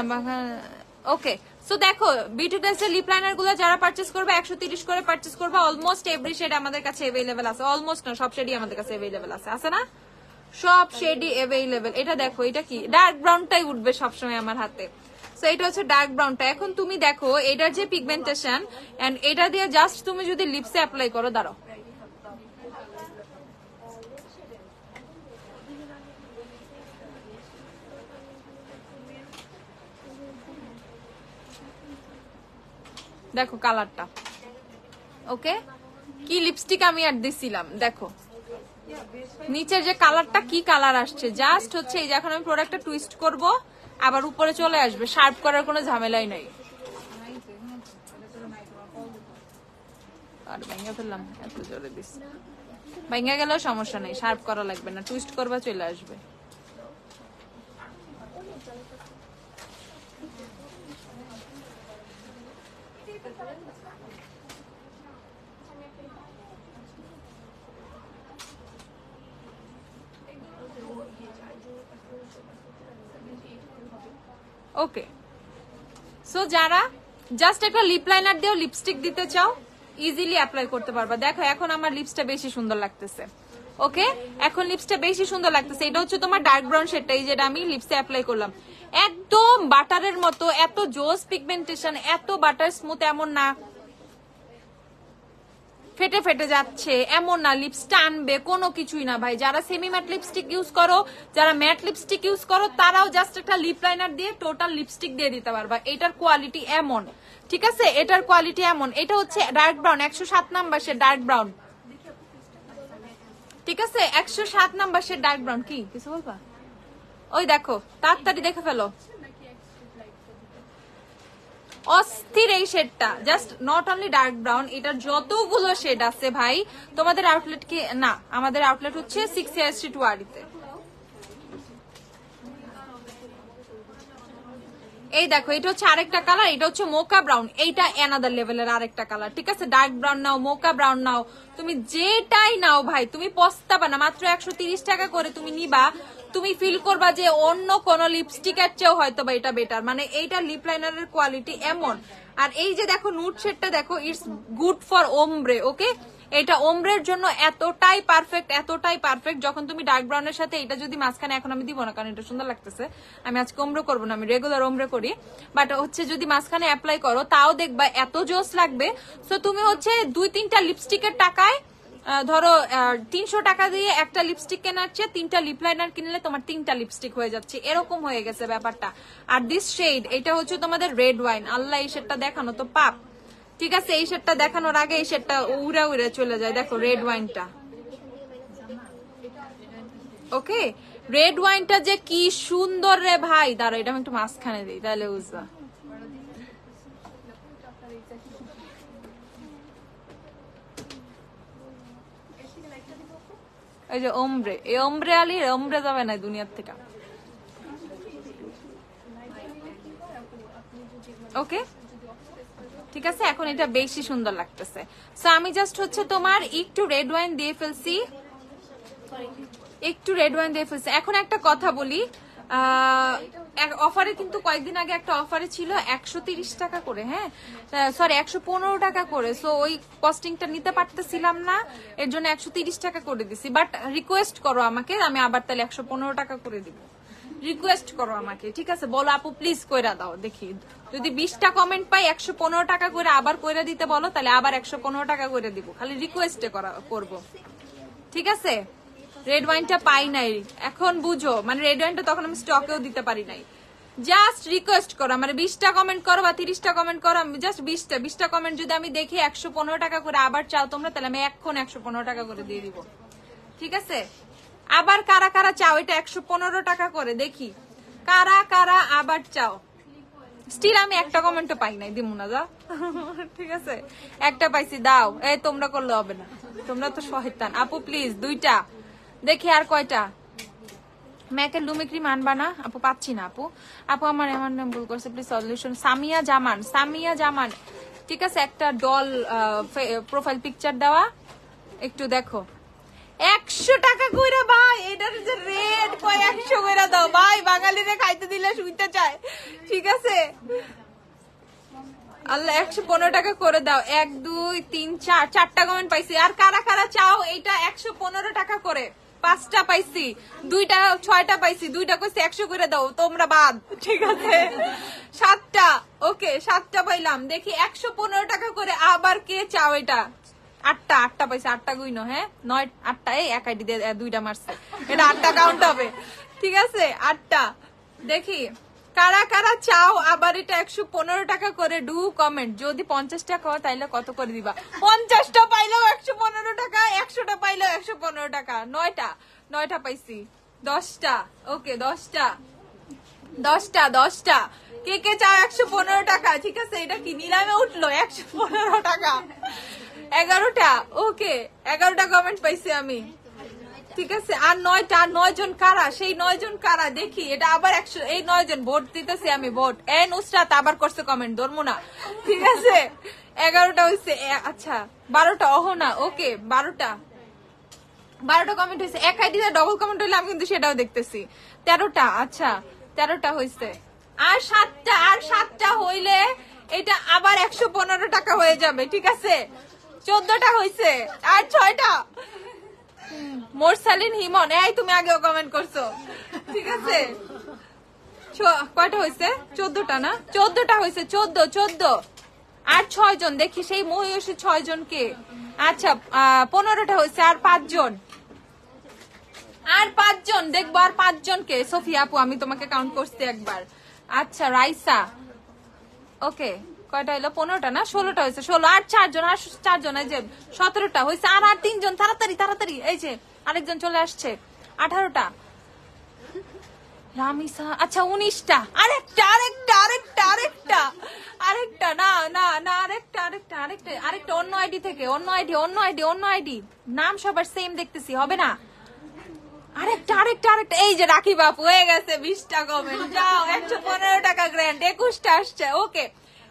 ওকে সো দেখো বিউটি গ্লেজের লিপ লাইনার গুলো যারা পারচেস করবে 130 করে পারচেস করবে। অলমোস্ট এভরি শেড আমাদের কাছে अवेलेबल আছে, অলমোস্ট না সব শেডই আমাদের কাছে अवेलेबल আছে, আছে না? সব শেডই अवेलेबल। এটা দেখো, এটা কি ডার্ক ব্রাউনটাই উঠবে সবসময় আমার হাতে। সো এটা হচ্ছে ডার্ক ব্রাউনটা। এখন তুমি দেখো এটার যে পিগমেন্টেশন, এন্ড এটা দিয়ে জাস্ট তুমি যদি লিপসে অ্যাপ্লাই করো, দাঁড়াও দেখো কালারটা। ওকে কি লিপস্টিক আমি আর দিছিলাম দেখো, নিচের যে কালারটা কি কালার আসছে, জাস্ট হচ্ছে এই যে এখন আমি প্রোডাক্টটা টুইস্ট করব, আবার উপরে চলে আসবে, শার্প করার কোনো ঝামেলাই নাই। আর ভেঙে ফেললাম, এত জোরে দিস, ভেঙে গেলেও সমস্যা নেই, শার্প করা লাগবে না, টুইস্ট করবা চলে আসবে। ওকে, সো যারা জাস্ট একটা লিপ লাইনার দিয়েও লিপস্টিক দিতে চাও, ইজিলি অ্যাপ্লাই করতে পারবা। দেখো এখন আমার লিপসটা বেশি সুন্দর লাগতেছে। ওকে, এখন লিপসটা বেশি সুন্দর লাগতেছে। এটা হচ্ছে তোমার ডার্ক ব্রাউন শেডটা, এই যেটা আমি লিপসে অ্যাপ্লাই করলাম, একদম বাটারের মতো, এত জোস পিগমেন্টেশন, এত বাটার স্মুথ, এমন না ফেটে ফেটে যাচ্ছে, এমন না লিপস টানবে, কোনো কিছুই না ভাই। যারা সেমি ম্যাট লিপস্টিক ইউজ করো, যারা ম্যাট লিপস্টিক ইউজ করো, তারাও জাস্ট একটা লিপ লাইনার দিয়ে টোটাল লিপস্টিক দিয়ে দিতে পারবা। এটার কোয়ালিটি এমন, ঠিক আছে, এটার কোয়ালিটি এমন। এটা হচ্ছে ডার্ক ব্রাউন, 107 নাম্বার সে ডার্ক ব্রাউন, ঠিক আছে, 107 নাম্বার সে ডার্ক ব্রাউন। কি কিছু বলবা? ওই দেখো, তাড়াতাড়ি দেখে ফেলো, অস্থির এই শেডটা, just not only dark brown, এটার যতগুলো শেড আছে ভাই, তোমাদের আউটলেট কি না, আমাদের আউটলেট হচ্ছে 6 ইয়ার স্ট্রিট ওয়ারিতে। এই দেখো, এটা হচ্ছে আরেকটা কালার, এটা হচ্ছে মোকা ব্রাউন, এইটা অ্যানাদার লেভেলের আরেকটা কালার, ঠিক আছে। ডার্ক ব্রাউন নাও, মোকা ব্রাউন নাও, তুমি যেটাই নাও ভাই, তুমি পস্তাবা না। মাত্র 130 টাকা করে তুমি নিবা, তুমি ফিল করবা যে অন্য কোন লিপস্টিকের চেয়েও হয়তো বা এটা বেটার। মানে এইটা লিপ লাইনারের কোয়ালিটি এমন। আর এই যে দেখো নুট শেডটা দেখো, ইটস গুড ফর ওমব্রে। ওকে, এটা ওমব্রের জন্য এতটাই পারফেক্ট, এতটাই পারফেক্ট। যখন তুমি ডার্ক ব্রাউনের সাথে এটা যদি মাঝখানে, এখন আমি দিব না কারণ এটা সুন্দর লাগতেছে, আমি আজকে ওমব্রে করবো না, আমি রেগুলার ওমব্রে করি, বাট হচ্ছে যদি মাঝখানে অ্যাপ্লাই করো তাও দেখবা এত জোস লাগবে। সো তুমি হচ্ছে 2-3টা লিপস্টিকের টাকায়, ধরো 300 টাকা দিয়ে একটা লিপস্টিক কেনার চেয়ে 3টা লিপ লাইনার কিনলে তোমার 3টা লিপস্টিক হয়ে যাচ্ছে, এরকম হয়ে গেছে ব্যাপারটা। আর দিস শেড, এটা হচ্ছে তোমাদের রেড ওয়াইন। আল্লাহ, এই শেডটা দেখানো তো পাপ, ঠিক আছে, এই শেডটা দেখানোর আগে এই শেডটা উড়ে উড়ে চলে যায়। দেখো রেড ওয়াইনটা, ওকে, রেড ওয়াইনটা যে কি সুন্দর রে ভাই। দাঁড়া, এটা আমি একটু মাঝখানে দিই তাহলে বুঝবা। এই যে ওমব্রে, এই ওমব্রে আলি, ওমব্রে যাবে না দুনিয়ার থেকে। ওকে, ঠিক আছে, এখন এটা বেশি সুন্দর লাগতেছে। সো আমি জাস্ট হচ্ছে তোমার একটু রেড ওয়াইন দিয়ে ফেলছি, একটু রেড ওয়াইন দিয়ে ফেলছি। এখন একটা কথা বলি, অফারে কিন্তু কয়েকদিন আগে একটা অফারে ছিল 130 টাকা করে, হ্যাঁ সরি 115 টাকা করে। সো ওই কস্টিংটা নিতে পারতেছিলাম না, এর জন্য 130 টাকা করে দিছি। বাট রিকোয়েস্ট করো আমাকে, আমি আবার তাহলে 115 টাকা করে দিব। রিকোয়েস্ট করো আমাকে, ঠিক আছে, বলো আপু প্লিজ কইরা দাও। দেখি যদি 20টা কমেন্ট পাই 115 টাকা করে আবার কইরা দিতে বলো, তাহলে আবার 115 টাকা করে দিব। খালি রিকোয়েস্টে করবো, ঠিক আছে। রেড ওয়াইনটা পাই নাই, এখন বুঝো, মানে রেড ওয়াইনটা তখন আমি স্টকেও দিতে পারি নাই। জাস্ট রিকোয়েস্ট করো, মানে 20টা কমেন্ট করো বা 30টা কমেন্ট করো, আমি জাস্ট 20টা কমেন্ট যদি আমি দেখি 115 টাকা করে আবার চাও তোমরা, তাহলে আমি এখন 115 টাকা করে দিয়ে দিব, ঠিক আছে। আবার কারা কারা চাও এটা 115 টাকা করে, দেখি কারা কারা আবার চাও। স্টিল আমি একটা কমেন্টও পাই নাই, দিমু না, যা ঠিক আছে, একটা পাইছি, দাও। এই তোমরা করলে হবে না, তোমরা তো শয়তান। আপু প্লিজ 2টা, দেখি আর কয়টা। ম্যাকের লুমি ক্রিম আনবা না আপু? পাচ্ছি না আপু, আপু আমার এমন নাম ভুল করছে, প্লিজ সলিউশন। সামিয়া জামান, সামিয়া জামান, ঠিক আছে, একটা ডল প্রোফাইল পিকচার দেওয়া, একটু দেখো। 100 টাকা কইরা ভাই, এটার যে রেট কয় 100 কইরা দাও ভাই, বাঙালিরে খাইতে দিলে শুইতে চায়, ঠিক আছে। আল্লাহ 115 টাকা করে দাও। 1 2 3 4, 4টা কমেন্ট পাইছি। আর কারা কারা চাও এইটা 115 টাকা করে? 5টা পাইছি, 2টা 6টা পাইছি, 2টা কইছি 100 করে দাও, তোমরা বাদ, ঠিক আছে। 7টা, ওকে 7টা পাইলাম, দেখি 115 টাকা করে আবার কে চাও এটা? 8টা পাইছে, 8টা গুইনো, হ্যাঁ 9 8টা, এই এক আইডি দিয়ে 2টা মারছে, এটা 8টা কাউন্ট হবে, ঠিক আছে। 8টা, দেখি কারা কারা চাও আবার এটা 115 টাকা করে ডু কমেন্ট। যদি 50 টাকা হয় তাইলে কত করে দিবা? 50টা পাইলেও 115 টাকা, 100টা পাইলেও 115 টাকা। 9টা পাইছি। 10টা, ওকে 10টা। কে কে চাও 115 টাকা? ঠিক আছে, এটা কি নিলামে উঠলো? 115 টাকা। 11টা, ওকে 11টা কমেন্ট পাইছি আমি। ঠিক আছে, আর 9টা, 9 জন কারা? সেই 9 জন কারা দেখি। এটা আবার 100, এই 9 জন ভোট দিতেছি আমি, ভোট। নুসরাত আবার করছে কমেন্ট, ধরবো না। ঠিক আছে, 11টা হইছে। আচ্ছা 12টা, অহনা, ওকে 12টা কমেন্ট হয়েছে। এক আইডিতে ডবল কমেন্ট হইলে আমি কিন্তু সেটাও দেখতেছি। 13টা, আচ্ছা 13টা হয়েছে। আর 7টা হইলে এটা আবার 115 টাকা হয়ে যাবে। ঠিক আছে, 14টা হয়েছে। আর 6টা। মোরসালিন হিমন, এই তুমি আগেও কমেন্ট করছো। ঠিক আছে, কয়টা হয়েছে? 14টা না? 14টা হয়েছে। 14। আর 6 জন দেখি, সেই মহিষী 6 জনকে। আচ্ছা 15টা হয়েছে। আর 5 জন দেখবো। আর 5 জনকে। সোফিয়া আপু, আমি তোমাকে কাউন্ট করছি একবার। আচ্ছা রাইসা, ওকে কয়টা হলো? 15টা না? 16টা হয়েছে। 16 আর 4 জন, আর 4 জন, এই যে 17টা হয়েছে। আর 3 জন, তাড়াতাড়ি। এই যে আরেকজন চলে আসছে। 18টা। রামিসা, আচ্ছা 19টা। আরেকটা অন্য আইডি থেকে। অন্য আইডি। নাম সবার সেম দেখতেছি, হবে না? আরেকটা। এই যে রাখি বাপু, হয়ে গেছে 20টা কমেন্ট। যাও, 115 টাকা গ্র্যান্ড। 21টা আসছে, ওকে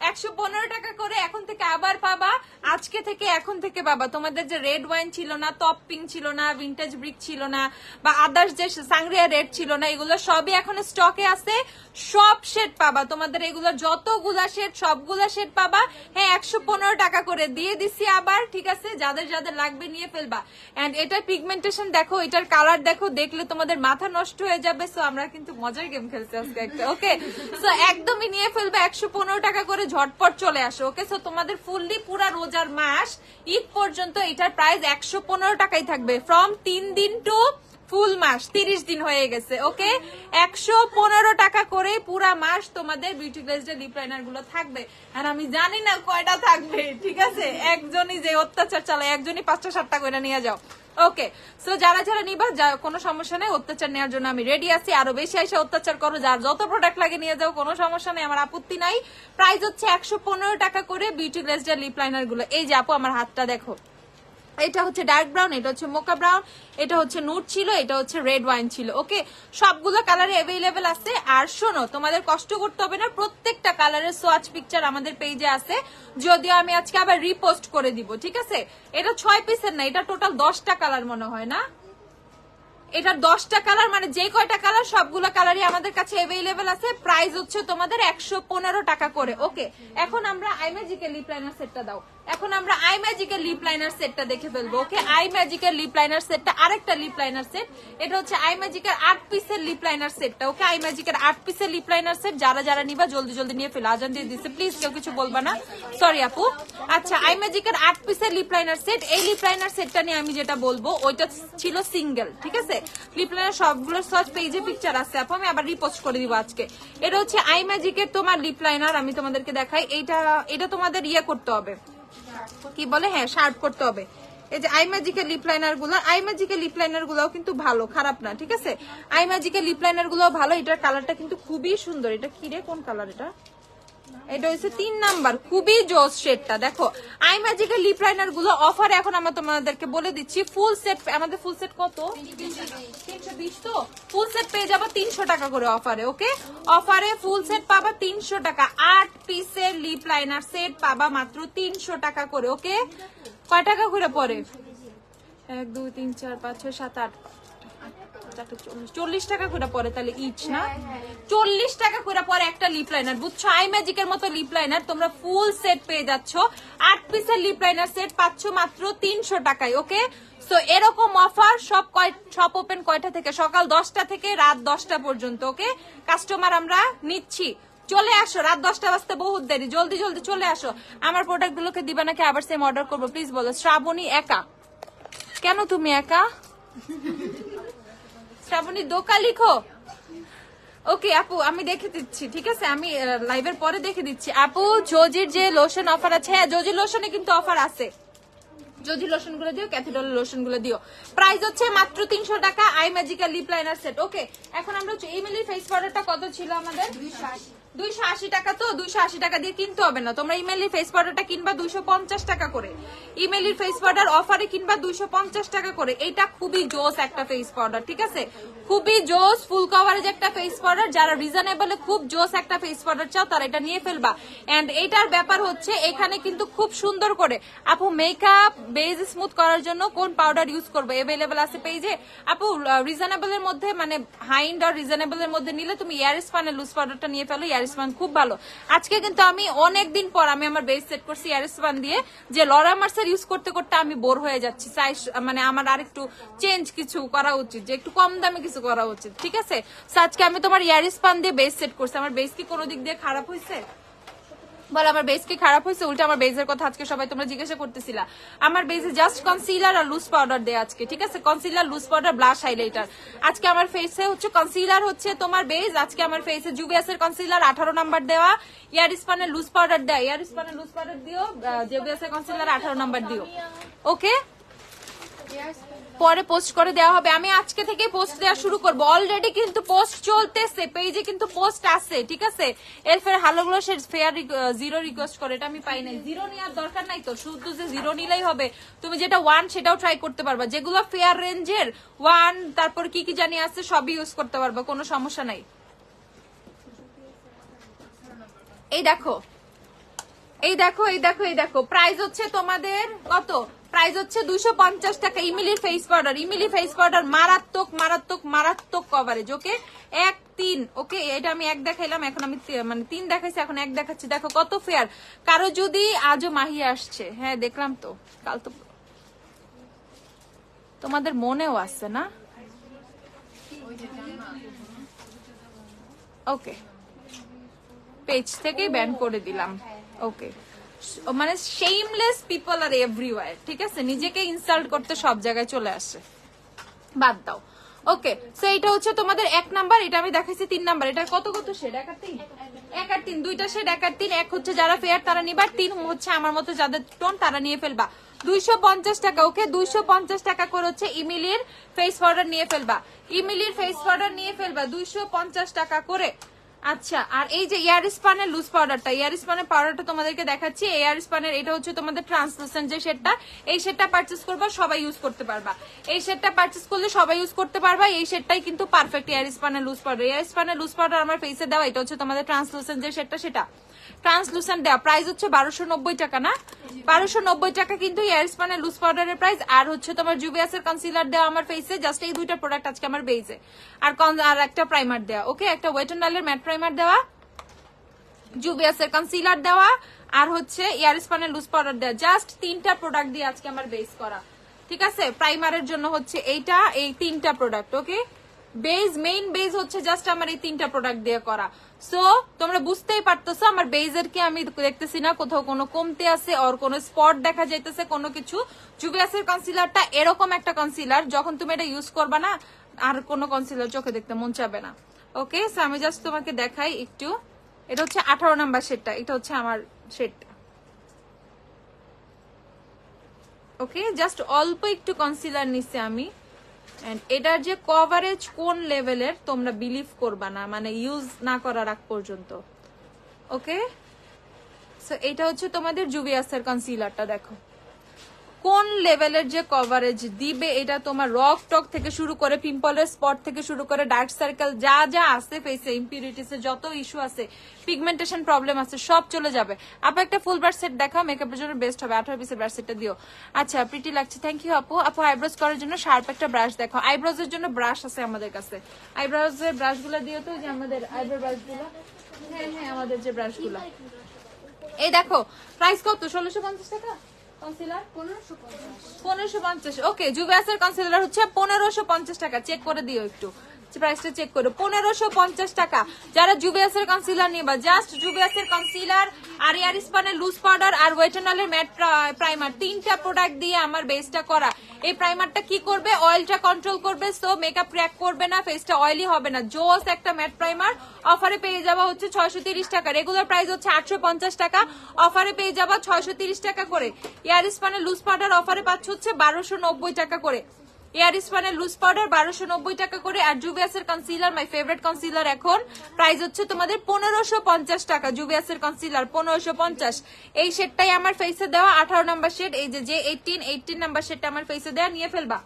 115 টাকা করে এখন থেকে আবার পাবা। আজকে থেকে এখন থেকে পাবা। তোমাদের যে রেড ওয়াইন ছিল না, টপ পিঙ্ক ছিল না, ভিন্টেজ ব্রিক ছিল না, বা আদার্স যে সাংরিয়া রেড ছিল না, এগুলো সবই এখন স্টকে আছে। সব শেড পাবা তোমাদের, এগুলো যতগুলা শেড সবগুলা শেড পাবা। হ্যাঁ 115 টাকা করে দিয়ে দিছি আবার। ঠিক আছে, যাদের যাদের লাগবে নিয়ে ফেলবা। এন্ড এটার পিগমেন্টেশন দেখো, এটার কালার দেখো, দেখলে তোমাদের মাথা নষ্ট হয়ে যাবে। সো আমরা কিন্তু মজার গেম খেলছি আজকে একটা, ওকে। সো একদমই নিয়ে ফেলবে, 115 টাকা করে ঝটপট চলে আসো, ওকে। সো তোমাদের ফুললি পুরা রোজার মাস ঈদ পর্যন্ত এটার প্রাইস 115 টাকাই থাকবে। ফ্রম 3 দিন টু ফুল মাস 30 দিন হয়ে গেছে, ওকে। 115 টাকা করে পুরা মাস তোমাদের বিউটি গ্লেজড লিপ লাইনার গুলো থাকবে। আর আমি জানি না কয়টা থাকবে। ঠিক আছে, একজনই যে অত্যাচার চালায়, একজনই 5টা 7টা করে নিয়ে যাও, ওকে। সো যারা নিবা, কোনো সমস্যা নেই, অত্যাচার নেওয়ার জন্য আমি রেডি আছি। আরো বেশি এসে অত্যাচার করো, যার যত প্রোডাক্ট লাগে নিয়ে যাও, কোনো সমস্যা নেই, আমার আপত্তি নাই। প্রাইস হচ্ছে 115 টাকা করে বিউটি গ্লেজড লিপ লাইনার গুলো। এই যে আপু আমার হাতটা দেখো, এটা হচ্ছে ডার্ক ব্রাউন, এটা হচ্ছে মোকা ব্রাউন, এটা হচ্ছে নুট ছিল, এটা হচ্ছে রেড ওয়াইন ছিল, ওকে। সবগুলো কালারে অ্যাভেলেবেল আছে। আর শোনো, তোমাদের কষ্ট করতে হবে না, প্রত্যেকটা কালারের সোয়াচ পিকচার আমাদের পেজে আছে, যদিও আমি আজকে আবার রিপোস্ট করে দিব। ঠিক আছে, এটা 6 পিসের না, এটা টোটাল 10টা কালার মনে হয় না? এটা 10টা কালার, মানে যে কয়টা কালার সবগুলো কালারই আমাদের কাছে অ্যাভেলেবেল আছে। প্রাইস হচ্ছে তোমাদের 115 টাকা করে, ওকে। এখন আমরা আই ম্যাজিকের লিপ লাইনার সেটটা দাও। এখন আমরা আই ম্যাজিকের লিপ লাইনার সেটটা দেখে ফেলবো, ওকে। আই ম্যাজিকের লিপ লাইনার সেটটা, আরেকটা লিপ লাইনার সেট। এটা হচ্ছে আই ম্যাজিকের 8 পিসের লিপ লাইনার সেটটা, ওকে। আই ম্যাজিকের 8 পিসের লিপ লাইনার সেট। যারা নিবা জলদি নিয়ে ফেলো, আজান দিয়ে দিছে, প্লিজ কেউ কিছু বলবা না, সরি আপু। আচ্ছা, আই ম্যাজিকের 8 পিসের লিপ লাইনার সেট। এই লিপ লাইনার সেটটা নিয়ে আমি যেটা বলবো, ওইটা ছিল সিঙ্গেল। ঠিক আছে, লিপ লাইনার সবগুলো সোয়াচ পেজে পিকচার আছে আপু, আমি আবার রিপোস্ট করে দিব আজকে। এটা হচ্ছে আই ম্যাজিকের তোমার লিপ লাইনার, আমি তোমাদেরকে দেখাই। এটা তোমাদের ইয়ে করতে হবে, কি বলে, হ্যাঁ শার্প করতে হবে। এই যে আই ম্যাজিকের লিপ লাইনার গুলো কিন্তু ভালো, খারাপ না। ঠিক আছে, আই ম্যাজিকের লিপ লাইনার গুলো ভালো। এটার কালারটা কিন্তু খুবই সুন্দর। এটা কি রে, কোন কালার এটা? এটা হচ্ছে 3 নাম্বার, খুবই জোস শেডটা। দেখো, আই ম্যাজিকের লিপ লাইনার গুলো অফারে এখন আমরা তোমাদেরকে বলে দিচ্ছি। ফুল সেট, আমাদের ফুল সেট কত? 320। তো ফুল সেট পেয়ে যাবো 300 টাকা করে অফারে, ওকে। অফারে ফুল সেট পাবা 300 টাকা। 8 পিসের লিপ লাইনার সেট পাবা মাত্র 300 টাকা করে, ওকে। কয় টাকা করে পরে? 1 2 3 4 5 6 7 8 40 টাকা করে পরে, তাহলে ইচ না 40 টাকা করে পরে একটা লিপ লাইনার, বুঝছো? আই ম্যাজিকের মতো লিপ লাইনার তোমরা ফুল সেট পেয়ে যাচ্ছ। 8 পিসের লিপ লাইনার সেট পাচ্ছ মাত্র 300 টাকায়, ওকে। সো এরকম অফার সব ওপেন কয়টা থেকে? সকাল 10টা থেকে রাত 10টা পর্যন্ত, ওকে। কাস্টমার আমরা নিচ্ছি, চলে আসো। রাত 10টা বাজতে বহুত দেরি, জলদি চলে আসো। আমার প্রোডাক্ট গুলোকে দিবা নাকি আবার সেম অর্ডার করবো? প্লিজ বলো। শ্রাবণী একা কেন? তুমি একা? শ্রাবণী দোকা লিখো, ওকে আপু আমি দেখে দিচ্ছি, ঠিক আছে, আমি লাইভের পরে দেখে দিচ্ছি। আপু জোজির যে লোশন অফার আছে, হ্যাঁ জোজির লোশনে কিন্তু অফার আছে, জোজি লোশন গুলো দিও, ক্যাথিড্রাল লোশন গুলো দিও। প্রাইস হচ্ছে মাত্র 300 টাকা, eye magical lip liner set. Okay এখন আমরা ইমেলির ফেস পাউডারটা কত ছিল আমাদের? 280 টাকা। তো 280 টাকা দিয়ে কিনতে হবে না, তোমরা ইমেলির ফেস পাউডারটা কিনবা 250 টাকা করে। ইমেলির ফেস পাউডার অফারে কিনবা 250 টাকা করে। এটা খুবই জোস একটা ফেস পাউডার, ঠিক আছে, খুবই জোস ফুল কভারেজ একটা ফেস পাউডার। যারা রিজনেবলে খুব জোস একটা ফেস পাউডার চাও তারা এটা নিয়ে ফেলবা। এন্ড এটার ব্যাপার হচ্ছে এখানে কিন্তু খুব সুন্দর করে আপু মেকআপ বেজ স্মুথ করার জন্য কোন পাউডার ইউজ করবে এভেলেবেল আছে পেজে। আপু রিজনেবল এর মধ্যে মানে হাইন্ড আর রিজনেবল এর মধ্যে নিলে তুমি ইয়ারিসপানের লুজ পাউডারটা নিয়ে ফেলো, ইয়ারিসপান খুব ভালো। আজকে কিন্তু আমি অনেকদিন পর আমি আমার বেস সেট করছি ইয়ারিসপান দিয়ে, যে লরা মার্সের ইউজ করতে করতে আমি বোর হয়ে যাচ্ছি, চাই মানে আমার আরেকটু চেঞ্জ কিছু করা উচিত, যে একটু কম দামে কিছু করা উচিত, ঠিক আছে। আজকে আমি তোমার ইয়ারিসপান দিয়ে বেস সেট করছি। আমার বেস কি কোনো দিক দিয়ে খারাপ হয়েছে? বল আমার বেস কি খারাপ হয়েছে? উল্টা আমার বেসের কথা আজকে সবাই তোমরা জিজ্ঞাসা করতেছিলা। আমার বেসে জাস্ট কনসিলার আর লুজ পাউডার দেয়া আজকে, ঠিক আছে, concealer loose powder blush highlighter. আজকে আমার ফেসে হচ্ছে কনসিলার হচ্ছে তোমার বেস, আজকে আমার ফেসে জুভিয়াসের কনসিলার 18 নাম্বার দেওয়া, ইয়ারিসপানের লুজ পাউডার দেয়া, ইয়ারিসপানের লুজ পাউডার দিও, জুভিয়াসের কনসিলার 18 নাম্বার দিও। ওকে পরে পোস্ট করে দেওয়া হবে, আমি আজকে থেকে পোস্ট দেওয়া শুরু করব। অলরেডি কিন্তু পোস্ট চলতেছে, পেজে কিন্তু পোস্ট আছে, ঠিক আছে। এরপরে হ্যালো গ্লোসের ফেয়ার জিরো রিকোয়েস্ট করে, এটা আমি পাই নাই। জিরো নেওয়ার দরকার নাই তো, শুধু যে জিরো নিলেই হবে, তুমি যেটা 1 সেটাও ট্রাই করতে পারবা। যেগুলো ফেয়ার রেঞ্জের 1 তারপর কি কি জানি আছে সবই ইউজ করতে পারবা, কোনো সমস্যা নাই। এই দেখো এই দেখো এই দেখো এই দেখো, প্রাইস হচ্ছে তোমাদের কত? প্রাইস হচ্ছে 250 টাকা। ইমিলির face powder, Emily face powder মারাত্মক মারাত্মক মারাত্মক কভারেজ। ওকে 1 3, ওকে এটা আমি 1 দেখাইলাম, এখন আমি মানে 3 দেখাইছি, এখন 1 দেখাচ্ছি। দেখো কত ফেয়ার। কারো যদি আজও মাহি আসছে, হ্যাঁ দেখলাম তো, কাল তো তোমাদের মনেও আছে না? ওকে পেজ থেকেই ব্যান করে দিলাম। ওকে মানে শেমলেস পিপল আর এভরিওয়্যার, ঠিক আছে, নিজেকে ইনসাল্ট করতে সব জায়গায় চলে আসে, বাদ দাও। ওকে সো এটা হচ্ছে তোমাদের 1 নাম্বার, এটা আমি দেখাইছি 3 নাম্বার। এটা কত কত শেড? 1 আর 3, 1 আর 3, দুইটা শেড 1 আর 3। 1 হচ্ছে যারা ফেয়ার তারা নিবা, 3 হচ্ছে আমার মতো যাদের টোন তারা নিয়ে ফেলবা। 250 টাকা। ওকে 250 টাকা করে হচ্ছে ইমিলির ফেস পাউডার নিয়ে ফেলবা, ইমিলির ফেস পাউডার নিয়ে ফেলবা 250 টাকা করে। আচ্ছা আর এই যে ইয়ারিসপানের লুজ পাউডারটা, ইয়ারিসপানের পাউডারটা তোমাদেরকে দেখাচ্ছি। ইয়ারিসপানের এটা হচ্ছে তোমাদের ট্রান্সলুসেন্ট যে শেডটা, এই শেডটা পারচেজ করবা সবাই ইউজ করতে পারবা। এই শেডটা পারচেজ করলে সবাই ইউজ করতে পারবা, এই শেডটাই কিন্তু পারফেক্ট ইয়ারিসপানের লুজ পাউডার। ইয়ারিসপানের লুজ পাউডার আমার ফেসে দেওয়া, এটা হচ্ছে তোমাদের ট্রান্সলুসেন্ট যে শেডটা, সেটা ট্রান্সলুসেন্ট দেওয়া। প্রাইস হচ্ছে 1290 টাকা না? 1290 টাকা কিন্তু ইয়ারিসপানের লুজ পাউডারের প্রাইস। আর হচ্ছে তোমার জুভিয়াসের কনসিলার দেওয়া আমার ফেসে, জাস্ট এই দুইটা প্রোডাক্ট আজকে আমার বেজে। আর একটা প্রাইমার দেওয়া, ওকে একটা ওয়েট এন্ড ডালের ম্যাট প্রাইমার দেওয়া, জুভিয়াসের কনসিলার দেওয়া, আর হচ্ছে ইয়ারিসপানের লুজ পাউডার দেওয়া। জাস্ট 3টা প্রোডাক্ট দিয়ে আজকে আমার বেস করা, ঠিক আছে। প্রাইমারের জন্য হচ্ছে এইটা, এই 3টা প্রোডাক্ট। ওকে বেজ মেইন বেজ হচ্ছে জাস্ট আমার এই 3টা প্রোডাক্ট দিয়ে করা। সো তোমরা বুঝতেই পারতেছো আমার বেজের কি আমি দেখতেছি না কোথাও কোনো কমতে আছে, ওর কোনো স্পট দেখা যাইতেছে কোনো কিছু। জুভিয়াসের কনসিলারটা এরকম একটা কনসিলার, যখন তুমি এটা ইউজ করবা না আর কোনো কনসিলার চোখে দেখতে মন চাবে না। ওকে সো আমি জাস্ট তোমাকে দেখাই একটু। এটা হচ্ছে 18 নাম্বার শেডটা, এটা হচ্ছে আমার শেডটা। ওকে জাস্ট অল্প একটু কনসিলার নিচ্ছে আমি। এন্ড এটার যে কভারেজ কোন লেভেলের তোমরা বিলিভ করবা না, মানে ইউজ না করার আগ পর্যন্ত। ওকে সো এটা হচ্ছে তোমাদের জুভিয়াসের কনসিলারটা, দেখো কোন লেভেলের যে কভারেজ দিবে। এটা তোমার রক টক থেকে শুরু করে পিম্পলের স্পট থেকে শুরু করে ডার্ক সার্কেল যা যা আছে ফেসে, ইম্পিউরিটিস এর যত ইস্যু আছে, পিগমেন্টেশন প্রবলেম আছে, সব চলে যাবে। আপু একটা ফুল ব্রাশ সেট দেখাও, মেকআপের জন্য বেস্ট হবে। 18 পিসের ব্রাশ সেটটা দিও। আচ্ছা প্রিটি লাগছে, থ্যাংক ইউ আপু। আপু আইব্রোজ করার জন্য শার্প একটা ব্রাশ দেখো। আইব্রোজ এর জন্য ব্রাশ আছে আমাদের কাছে, আইব্রোজ এর ব্রাশ গুলো দিও তো, যে আমাদের আইব্রো ব্রাশ গুলো। হ্যাঁ হ্যাঁ আমাদের যে ব্রাশ গুলো, এই দেখো প্রাইস কত? 1650 টাকা কনসিলার, 1550। ওকে জুভিয়াসের কনসিলার হচ্ছে 1550 টাকা। চেক করে দিও একটু, প্রাইসটা চেক করো, 1550 টাকা। যারা জুবিয়াস এর কনসিলার নিবা, জাস্ট জুবিয়াস এর কনসিলার আর ইয়ারিস্পানের লুজ পাউডার আর ওয়েটেনলের ম্যাট প্রাইমার, 3টা প্রোডাক্ট দিয়ে আমার বেসটা করা। এই প্রাইমারটা কি করবে, অয়েলটা কন্ট্রোল করবে, সো মেকআপ ক্র্যাক করবে না, ফেসটা অয়েলি হবে না। জোস একটা ম্যাট প্রাইমার, অফারে পেয়ে যাওয়া হচ্ছে 630 টাকা, রেগুলার প্রাইস হচ্ছে 850 টাকা, অফারে পেয়ে যাবা 630 টাকা করে। ইয়ারিস্পানের লুজ পাউডার অফারে পাচ্ছ হচ্ছে 1290 টাকা করে, ইয়ারিস্পানের লুজ পাউডার 1290 টাকা করে। আর জুবিয়াসের কনসিলার, মাই ফেভারিট কনসিলার, এখন প্রাইস হচ্ছে তোমাদের 1550 টাকা। জুবিয়াসের কনসিলার 1550। এই শেডটাই আমার ফেসে দেওয়া 18 নাম্বার শেড, এই যে 18 নাম্বার শেডটা আমার ফেসে দেওয়া, নিয়ে ফেলবা।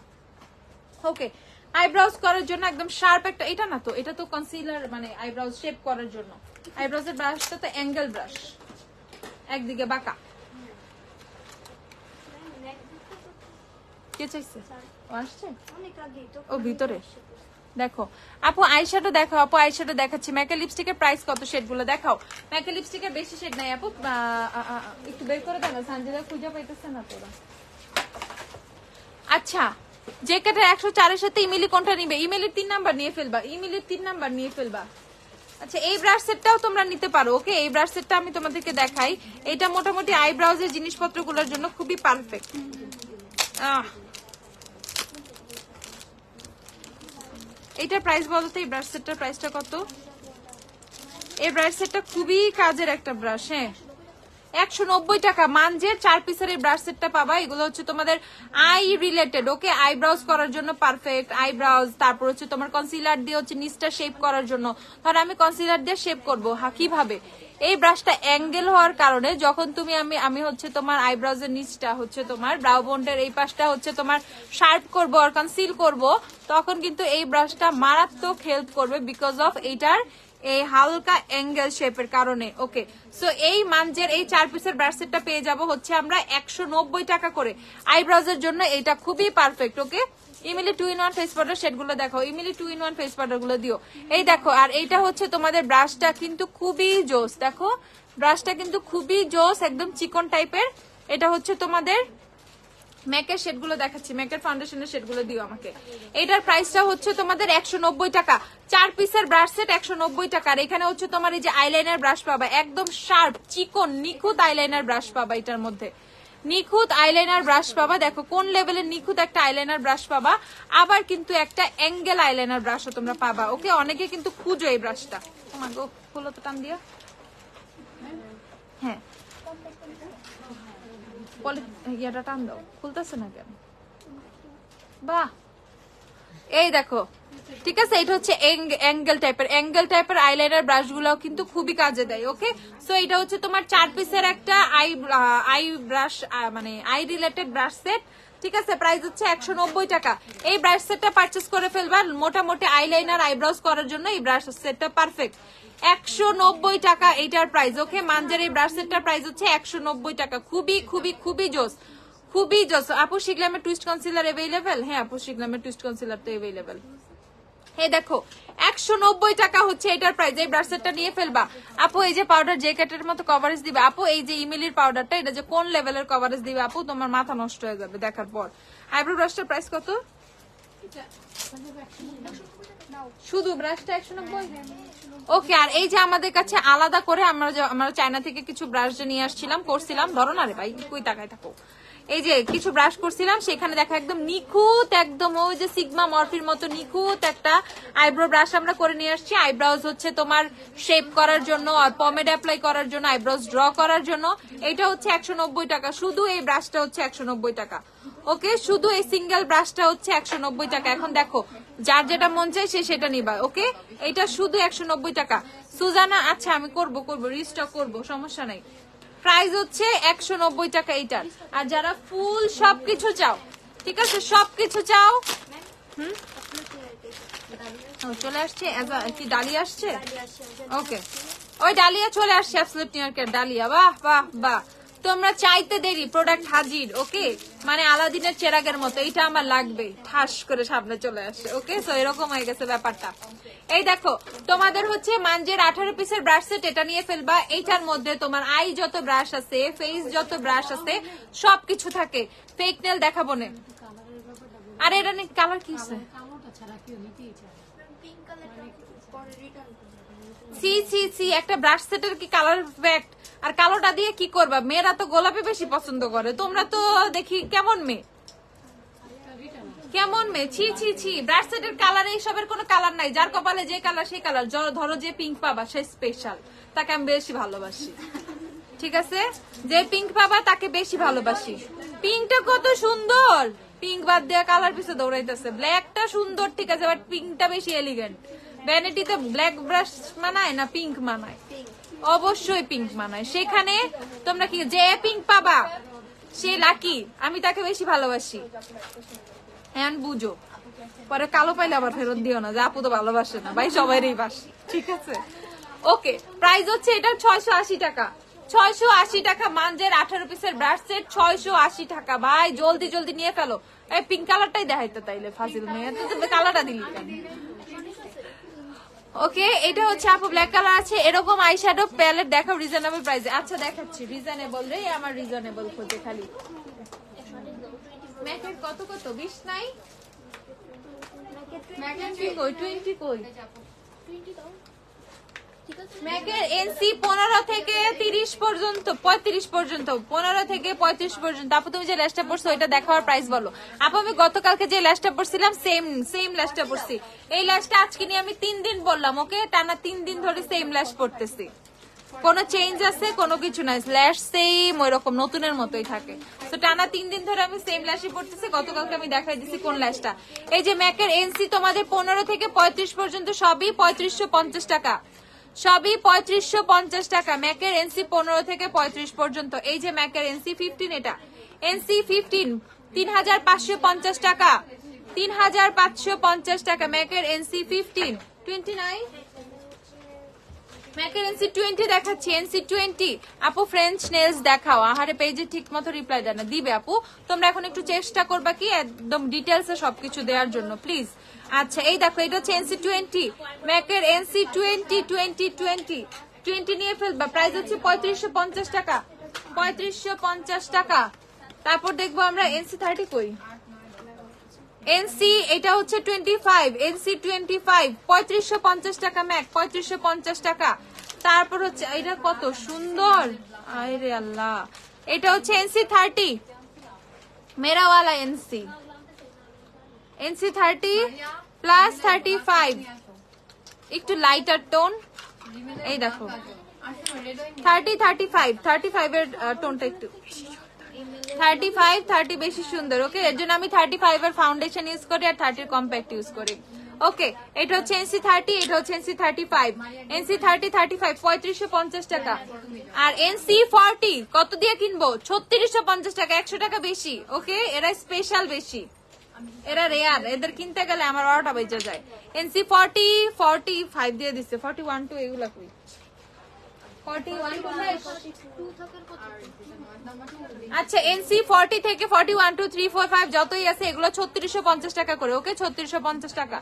ওকে, আইব্রাউজ করার জন্য একদম শার্প একটা, এটা না তো, এটা তো কনসিলার মানে আইব্রাউজ শেপ করার জন্য। আইব্রাউজের ব্রাশটা তো অ্যাঙ্গেল ব্রাশ, একদিকে বাঁকা। কে চাইছে? আসছে ও ভিতরে। দেখো আপু আইশ্যাডো দেখো, আপু আইশ্যাডো দেখাচ্ছি। ম্যাকে লিপস্টিকের প্রাইস কত, শেডগুলো দেখাও। ম্যাকে লিপস্টিকের বেশি শেড নাই আপু, একটু বের করে দাও না, সানজিদা খুঁজে পাইতেছে না তোরা। আচ্ছা, যে কাটার 104 এর সাথে ইমিলি কোনটা নিবে? ইমিলির 3 নাম্বার নিয়ে ফেলবা, ইমিলির 3 নাম্বার নিয়ে ফেলবা। আচ্ছা, এই ব্রাশ সেটটাও তোমরা নিতে পারো। ওকে, এই ব্রাশ সেটটা আমি তোমাদেরকে দেখাই। এটা মোটামুটি আইব্রাউজের জিনিসপত্রগুলোর জন্য খুবই পারফেক্ট। এইটার প্রাইস বলতে, এই ব্রাশ সেটটার প্রাইসটা কত? এই ব্রাশ সেটটা খুবই কাজের একটা ব্রাশ, হ্যাঁ, 190 টাকা। মানজের 4 পিসের এই ব্রাশ সেটটা পাবা। এগুলো হচ্ছে তোমাদের আই রিলেটেড, ওকে, আইব্রাউজ করার জন্য পারফেক্ট। আইব্রাউজ, তারপর হচ্ছে তোমার কনসিলার দিয়ে হচ্ছে নিচটা শেপ করার জন্য। ধর আমি কনসিলার দিয়ে শেপ করবো, কিভাবে? এই ব্রাশটা অ্যাঙ্গেল হওয়ার কারণে যখন তুমি আমি হচ্ছে তোমার আইব্রাউজের নিচটা হচ্ছে তোমার ব্রাউ বন্ডের এই পাশটা হচ্ছে তোমার শার্প করবো আর কনসিল করবো, তখন কিন্তু এই ব্রাশটা মারাত্মক হেল্প করবে বিকজ অফ এইটার এই হালকা অ্যাঙ্গেল শেপের কারণে। ওকে, সো এই মানজের এই 4 পিসের ব্রাশ সেটটা পেয়ে যাব হচ্ছে আমরা 190 টাকা করে। আইব্রাউজের জন্য এটা খুবই পারফেক্ট। ওকে, ইমিলি 2-in-1 ফেস পাউডার শেডগুলো দেখো, ইমিলি 2-in-1 ফেস পাউডার গুলো দিও। এই দেখো, আর এইটা হচ্ছে তোমাদের ব্রাশটা কিন্তু খুবই জোস, দেখো ব্রাশটা কিন্তু খুবই জোস, একদম চিকন টাইপের। এটা হচ্ছে তোমাদের ম্যাকের শেডগুলো দেখাচ্ছি, ম্যাকের ফাউন্ডেশনের শেডগুলো দিও আমাকে। এটার প্রাইসটা হচ্ছে তোমাদের 190 টাকা, 4 পিসের ব্রাশ সেট 190 টাকা। আর এখানে হচ্ছে তোমার এই যে আইলাইনার ব্রাশ পাবা, একদম শার্প চিকন নিখুঁত আইলাইনার ব্রাশ পাবা। এটার মধ্যে নিখুঁত আইলাইনার ব্রাশ পাবা, দেখো কোন লেভেলের নিখুঁত একটা আইলাইনার ব্রাশ পাবা। আবার কিন্তু একটা অ্যাঙ্গেল আইলাইনার ব্রাশও তোমরা পাবা। ওকে, অনেকে কিন্তু খুঁজো এই ব্রাশটা। গো হলো তো টান দিয়া, হ্যাঁ ইয়াটা টান দাও, খুলতেছে না কেন? বাহ, এই দেখো, ঠিক আছে, এটা হচ্ছে অ্যাঙ্গেল টাইপের আইলাইনার ব্রাশ গুলো কিন্তু খুবই কাজে দেয়। ওকে, সো এটা হচ্ছে তোমার 4 পিসের একটা আই ব্রাশ মানে আই রিলেটেড ব্রাশ সেট। ঠিক আছে, প্রাইস হচ্ছে 190 টাকা। এই ব্রাশ সেটটা পারচেস করে ফেলবা, মোটামুটি আইলাইনার আইব্রাউজ করার জন্য এই ব্রাশ সেটটা পারফেক্ট। 190 টাকা এইটার প্রাইস। ওকে, মানজার এই ব্রাশ সেটটার প্রাইস হচ্ছে 190 টাকা। খুবই খুবই খুবই জোস, খুবই জোস। আপু শিগলামের টুইস্ট কনসিলার অ্যাভেলেবেল? হ্যাঁ আপু শিগলামের টুইস্ট কনসিলার তো অ্যাভেলেবেল। এই দেখো 190 টাকা হচ্ছে এটার প্রাইস। এই ব্রাশ সেটটা নিয়ে ফেলবা। আপু এই যে পাউডার জ্যাকেটের মতো কভারেজ দিবে আপু, এই যে ইমিলির পাউডারটা, এটা যে কোন লেভেলের কভারেজ দিবে আপু, তোমার মাথা নষ্ট হয়ে যাবে দেখার পর। আইব্রো ব্রাশটার প্রাইস কত? শুধু ব্রাশটা 190। ওকে, আর এই যে আমাদের কাছে আলাদা করে আমরা চায়না থেকে কিছু ব্রাশ নিয়ে আসছিলাম, করছিলাম, ধরো না রে ভাই, কই তাকায় থাকো, এই যে কিছু ব্রাশ করছিলাম, সেখানে দেখা একদম নিখুঁত, একদম ওই যে সিগমা মরফির মতো নিখুঁত একটা আইব্রো ব্রাশ আমরা করে নিয়ে আসছি। আইব্রাউজ হচ্ছে তোমার শেপ করার জন্য আর পমেড অ্যাপ্লাই করার জন্য, আইব্রাউজ ড্র করার জন্য। এটা হচ্ছে 190 টাকা, শুধু এই ব্রাশটা হচ্ছে 190 টাকা। ওকে, শুধু এই সিঙ্গেল ব্রাশটা হচ্ছে 190 টাকা। এখন দেখো যার যেটা মন চাই সে সেটা নিবা। ওকে, এটা শুধু 190 টাকা। সুজানা, আচ্ছা আমি করবো রিস্টক করবো, সমস্যা নাই। প্রাইস হচ্ছে 190 টাকা এইটার। আর যারা ফুল সবকিছু চাও, ঠিক আছে, সবকিছু চাও, চলে আসছে কি ডালিয়া আসছে? ওকে, ওই ডালিয়া চলে আসছে, অ্যাবসলিউট নিউ ইয়র্কের ডালিয়া। বাহ বাহ বাহ, তোমরা চাইতে দেরি, প্রোডাক্ট হাজির। ওকে, মানে আলাদিনের চেরাগের মতো, এইটা আমার লাগবে, ঠাস করে সামনে চলে আসছে। ওকে, সো এরকম হয়ে গেছে ব্যাপারটা। এই দেখো তোমাদের হচ্ছে মানজের 18 পিসের ব্রাশ সেট, এটা নিয়ে ফেলবা। এইটার মধ্যে তোমার আই যত ব্রাশ আছে, ফেস যত ব্রাশ আছে, সবকিছু থাকে। ফেক নেল দেখাবো না। আর এটা কালার কি আছে? সি সি সি, একটা ব্রাশ সেটের কি কালার ফ্যাক্ট, আর কালোটা দিয়ে কি করবা? মেয়েরা তো গোলাপি বেশি পছন্দ করে, তোমরা তো দেখি কেমন মেয়ে, কেমন মেয়ে, ছি ছি ছি। ব্রাশ সেটের কালার এইসবের কোনো কালার নাই, যার কপালে যে কালার সেই কালার। ধরো যে পিঙ্ক পাবা সে স্পেশাল, তাকে আমি বেশি ভালোবাসি, ঠিক আছে? যে পিঙ্ক পাবা তাকে বেশি ভালোবাসি। পিঙ্কটা কত সুন্দর, পিঙ্ক বাদ দেওয়া কালার পিছে দৌড়াইতেছে। ব্ল্যাকটা সুন্দর ঠিক আছে, বাট পিঙ্কটা বেশি এলিগেন্ট। ভ্যানিটিতে ব্ল্যাক ব্রাশ মানায় না পিঙ্ক মানায়? অবশ্যই পিঙ্ক মানায়। সেখানে তোমরা কি, যে পিঙ্ক পাবা সে লাকি, আমি তাকে বেশি ভালোবাসি। এখন বুঝো, পরে কালো পাইলে আবার ফেরত দিও না যে আপু তো ভালোবাসে না। ভাই সবাইরই বাসি, ঠিক আছে? ওকে, প্রাইস হচ্ছে এটা 680 টাকা। 680 টাকা মানজের 18 পিসের ব্রাশ সেট, 680 টাকা। ভাই জলদি জলদি নিয়ে ফেলো। এই পিঙ্ক কালারটাই দেখাইতে তাইলে ফাজিল মেয়ে, তো কালারটা দিলি কেন? ওকে, এটা হচ্ছে আপু ব্ল্যাক কালার আছে। এরকম আইশ্যাডো প্যালেট দেখাও রিজনেবল প্রাইসে। আচ্ছা দেখাচ্ছি, রিজনেবল রে, আমার রিজনেবল খোঁজে খালি। ম্যাকের কত কত 20 নাই? ম্যাকের 20 কই? ম্যাকের এনসি 15 থেকে 30 পর্যন্ত, 35 পর্যন্ত, 15 থেকে 35 পর্যন্ত। আপু তুমি যে ল্যাশটা পরছো এটা দেখাবার প্রাইস বলো। আপু আমি গতকালকে যে ল্যাশটা পরছিলাম সেম ল্যাশটা পরছি। এই ল্যাশটা আজকে নিয়ে আমি 3 দিন বললাম, ওকে? টানা 3 দিন ধরে সেম ল্যাশ পরতেছি। কোনো চেঞ্জ আছে? কোনো কিছু নাই, ল্যাশ সেম ওই রকম নতুনের মতোই থাকে। তো টানা 3 দিন ধরে আমি সেম ল্যাশই পড়তেছি। গতকালকে আমি দেখাই দিছি কোন ল্যাশটা। এই যে ম্যাকের এনসি তোমাদের 15 থেকে 35 পর্যন্ত, সবই 3550 টাকা, সবই 3550 টাকা। ম্যাকের এনসি 15 থেকে 35 পর্যন্ত। এই যে ম্যাকের এনসি 15, এটা এনসি 15 3550 টাকা, 3550 টাকা। ম্যাকের এনসি 15 29, ম্যাকের এনসি 20 দেখাচ্ছি, এনসি 20। আপু ফ্রেঞ্চ নেলস দেখাও। আহারে পেজে ঠিক মতো রিপ্লাই দেয় না, দিবে আপু। তোমরা এখন একটু চেষ্টা করবা কি একদম ডিটেলসে সবকিছু দেওয়ার জন্য, প্লিজ। আচ্ছা এই দেখো, এটা হচ্ছে এনসি 20, ম্যাকের এনসি 20 নিয়ে ফেলবা। প্রাইস হচ্ছে 3550 টাকা, 3550 টাকা। তারপর দেখবো আমরা এনসি 30 কই? এনসি এটা হচ্ছে 25, এনসি 25 3550 টাকা ম্যাক, 3550 টাকা। তারপর হচ্ছে এটা কত সুন্দর, আরে আল্লাহ। এটা হচ্ছে এনসি 30 মেরাওয়ালা এনসি, এনসি 30 প্লাস 35, একটু লাইটার টোন। এই দেখো 35 এর টোনটা একটু 30 বেশি সুন্দর। ওকে, এর জন্য আমি 35 এর ফাউন্ডেশন ইউজ করি আর 30 এর কম্প্যাক্ট ইউজ করি। ওকে, এটা হচ্ছে এনসি 30, এটা হচ্ছে এনসি 35, এনসি 30 35 3550 টাকা। আর এনসি 40 কত দিয়ে কিনবো? 3650 টাকা, 100 টাকা বেশি। ওকে, এরা স্পেশাল বেশি, এরা রেয়ার, এদের কিনতে গেলে আমার 12টা বেজে যায়। এনসি 40 45 দিয়ে দিচ্ছে, 41 টু এগুলা কই? 41 টু আচ্ছা, এনসি 40 থেকে 41 টু 3 4 5 যতই আছে এগুলো 3650 টাকা করে। ওকে, 3650 টাকা।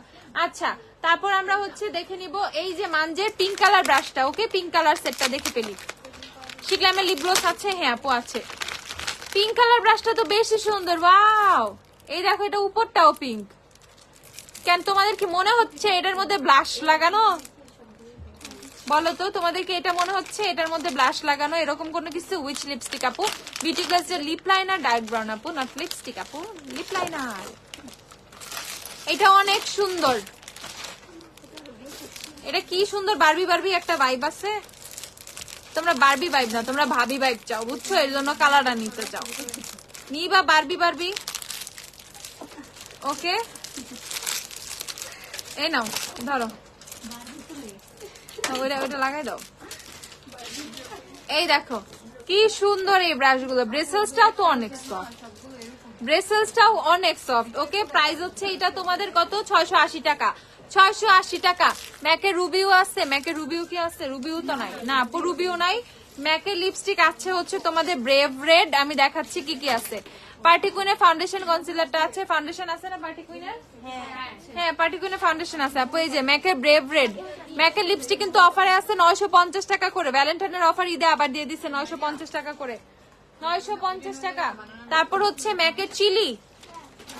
আচ্ছা, তারপর আমরা হচ্ছে দেখে নিব এই যে মানজের পিঙ্ক কালার ব্রাশটা। ওকে, পিঙ্ক কালার সেটটা দেখে পেলি। শিখলামের লিপ গ্লস আছে, হ্যাঁ আপু আছে। পিঙ্ক কালার ব্রাশটা তো বেশি সুন্দর, ওয়াও। এই দেখো, এটা উপরটাও পিঙ্ক। কেন তোমাদের কি মনে হচ্ছে এটার মধ্যে ব্লাশ লাগানো? বলো তো, তোমাদেরকে এটা মনে হচ্ছে এটার মধ্যে ব্লাশ লাগানো? এরকম কোনো কিছু। উইচ লিপস্টিক আপু? বিউটি গ্লাসের লিপ লাইনার, ডার্ক ব্রাউন আপু, নট লিপস্টিক আপু, লিপ লাইনার। এটা অনেক সুন্দর, এটা কি সুন্দর বারবি বারবি একটা ভাইব আছে। তোমরা বারবি ভাইব না, তোমরা ভাবি ভাইব চাও, বুঝছো? এর জন্য কালারটা নিতে চাও, নিবা বারবি বারবি। ওকে, এই নাও ধরো, ওইটা লাগাই দাও। এই দেখো কি সুন্দর এই ব্রাশগুলো। ব্রেসেলসটাও তো অনেক সফট, ব্রেসেলসটাও অনেক সফট। ওকে, প্রাইস হচ্ছে এটা তোমাদের কত? 680 টাকা, 680 টাকা। ম্যাকের রুবিও আছে, ম্যাকের রুবিও কি আছে? রুবিও তো নাই, না আপু রুবিও নাই। ম্যাকের লিপস্টিক আছে হচ্ছে তোমাদের ব্রেভ রেড। আমি দেখাচ্ছি কি কি আছে। পার্টি কুইনের ফাউন্ডেশন কনসিলারটা আছে। ফাউন্ডেশন আছে না পার্টি কুইনের? হ্যাঁ, পার্টি কুইনের ফাউন্ডেশন আছে আপু। এই যে ম্যাকের ব্রেভ রেড। ম্যাকের লিপস্টিক কিন্তু অফারে আছে 950 টাকা করে। ভ্যালেন্টাইনের অফার ঈদে আবার দিয়ে দিচ্ছে 950 টাকা করে, 950 টাকা। তারপর হচ্ছে ম্যাকের চিলি,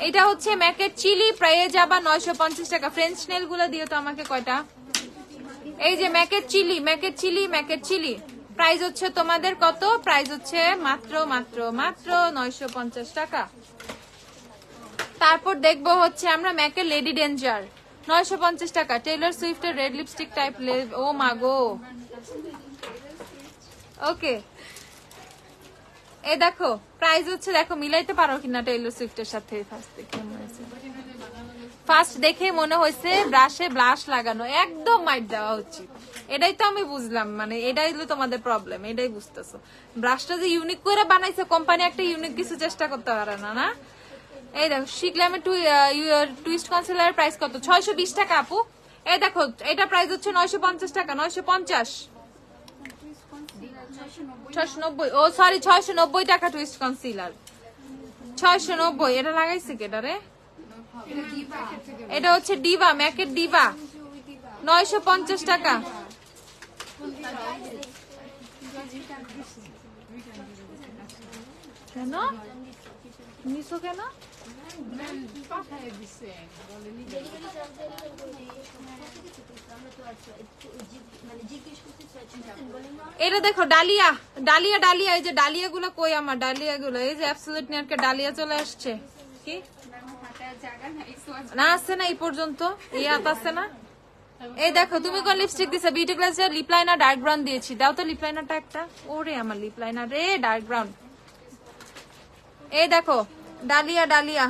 এটা হচ্ছে ম্যাকের চিলি, প্রায় যাবা 950 টাকা। ফ্রেঞ্চ নেল গুলো দিও তো আমাকে কয়টা। এই যে ম্যাকের চিলি, ম্যাকের চিলি, ম্যাকের চিলি, প্রাইস হচ্ছে তোমাদের কত? প্রাইস হচ্ছে মাত্র মাত্র মাত্র 950 টাকা। তারপর দেখবো হচ্ছে আমরা ম্যাকের লেডি ডেঞ্জার, 950 টাকা। টেইলর সুইফটের রেড লিপস্টিক টাইপ, ও মাগো। ওকে, এই দেখো প্রাইস হচ্ছে, দেখো মিলাইতে পারো কিনা টেইলর সুইফটের সাথে। ফার্স্ট দেখে মনে হয়েছে ব্রাশে ব্লাশ লাগানো, একদম মাইট দেওয়া হচ্ছে। এটাই তো আমি বুঝলাম, মানে এটাই হলো তোমাদের প্রবলেম, এটাই বুঝতেছো। ব্রাশটা যে ইউনিক করে বানাইছে কোম্পানি, একটা ইউনিক কিছু চেষ্টা করতে পারে না, না? এই দেখো শিকলামে টুইস্ট কনসিলার প্রাইস কত? 620 টাকা আপু। এই দেখো এটা প্রাইস হচ্ছে 950 টাকা, 950, 690, ও সরি 690 টাকা টুইস্ট কনসিলার, 690। এটা লাগাইছে কেটা রে? এটা হচ্ছে ডিভা, ম্যাকের ডিভা, 950 টাকা। কেন নিছো কেন? এটা দেখো ডালিয়া, ডালিয়া, ডালিয়া, এই যে ডালিয়া গুলো কই আমার ডালিয়া গুলো? এই যে অ্যাবসলিউট নেয়ারকে ডালিয়া চলে আসছে। কি না আছে না এই পর্যন্ত, এই হাত আছে না? এই দেখো তুমি কোন লিপস্টিক দিছো? বিউটি গ্লাসের লিপ লাইনার ডার্ক ব্রাউন দিয়েছি, দাও তো লিপ লাইনারটা একটা। ওরে আমার লিপ লাইনার রে, ডার্ক ব্রাউন। এই দেখো ডালিয়া, ডালিয়া,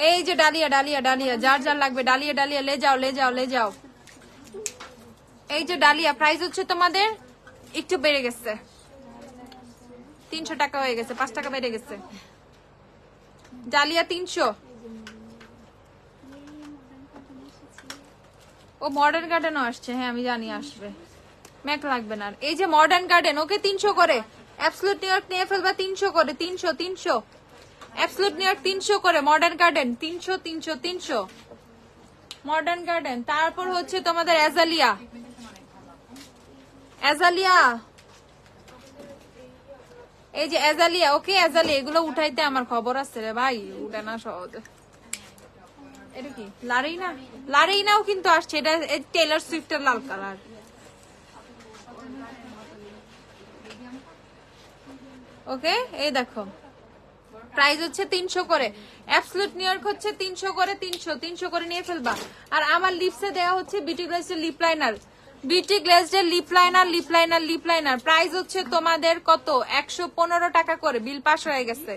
এই যে ডালিয়া, ডালিয়া, ডালিয়া, যার যার লাগবে ডালিয়া, ডালিয়া, লে যাও, লে যাও, লে যাও। এই যে ডালিয়া, প্রাইস হচ্ছে তোমাদের একটু বেড়ে গেছে, 300 টাকা হয়ে গেছে, 5 টাকা বেড়ে গেছে। ডালিয়া 300। ও মডার্ন গার্ডেনও আসছে, হ্যাঁ আমি জানি আসবে, ম্যাক লাগবে না। এই যে মডার্ন গার্ডেন, ওকে 300 করে। অ্যাবসলিউট নিউ ইয়র্ক নিয়ে ফেলবা 300 করে, 300, 300। অ্যাবসলিউট নিউ ইয়র্ক 300 করে, মডার্ন গার্ডেন 300, 300, 300, মডার্ন গার্ডেন। তারপর হচ্ছে তোমাদের অ্যাজালিয়া, অ্যাজালিয়া, এই যে অ্যাজালিয়া, ওকে অ্যাজালিয়া। এগুলো উঠাইতে আমার খবর আছে রে ভাই, উঠে না সহজে। এটা কি লারিনা? লারিনাও কিন্তু আসছে, এটা টেইলর সুইফটের লাল কালার। ওকে, এই দেখো প্রাইস হচ্ছে 300 করে। অ্যাবসলিউট নিউ ইয়র্ক হচ্ছে 300 করে, 300, 300 করে নিয়ে ফেলবা। আর আমার লিপসে দেওয়া হচ্ছে বিউটি গ্লেজের লিপ লাইনার, বিউটি গ্লেজের lip liner, lip liner, lip liner. Price হচ্ছে তোমাদের কত? 115 টাকা করে। বিল পাস হয়ে গেছে।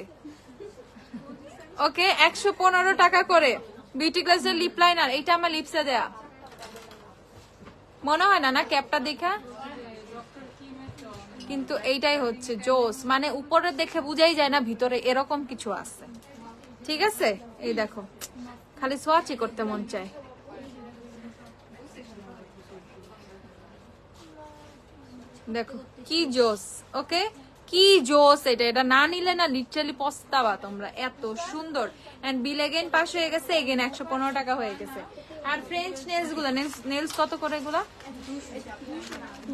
ওকে 115 টাকা করে বিউটি গ্লেজের লিপ লাইনার। এটা আমার লিপসে দেয়া, মনে হয় না না ক্যাপটা দেখা, কিন্তু এইটাই হচ্ছে জোস, মানে উপরে দেখে বুঝাই যায় না ভিতরে এরকম কিছু আছে। ঠিক আছে, এই দেখো খালি সোয়াচই করতে মন চায়। দেখো কি জোস, ওকে কি জোস। এটা এটা না নিলে না লিটারালি পস্তাবা তোমরা, এত সুন্দর। এন্ড বিল এগেইন পাস হয়ে গেছে, এগেইন 115 টাকা হয়ে গেছে। আর ফ্রেঞ্চ নেলস গুলো, নেলস কত করে এগুলা?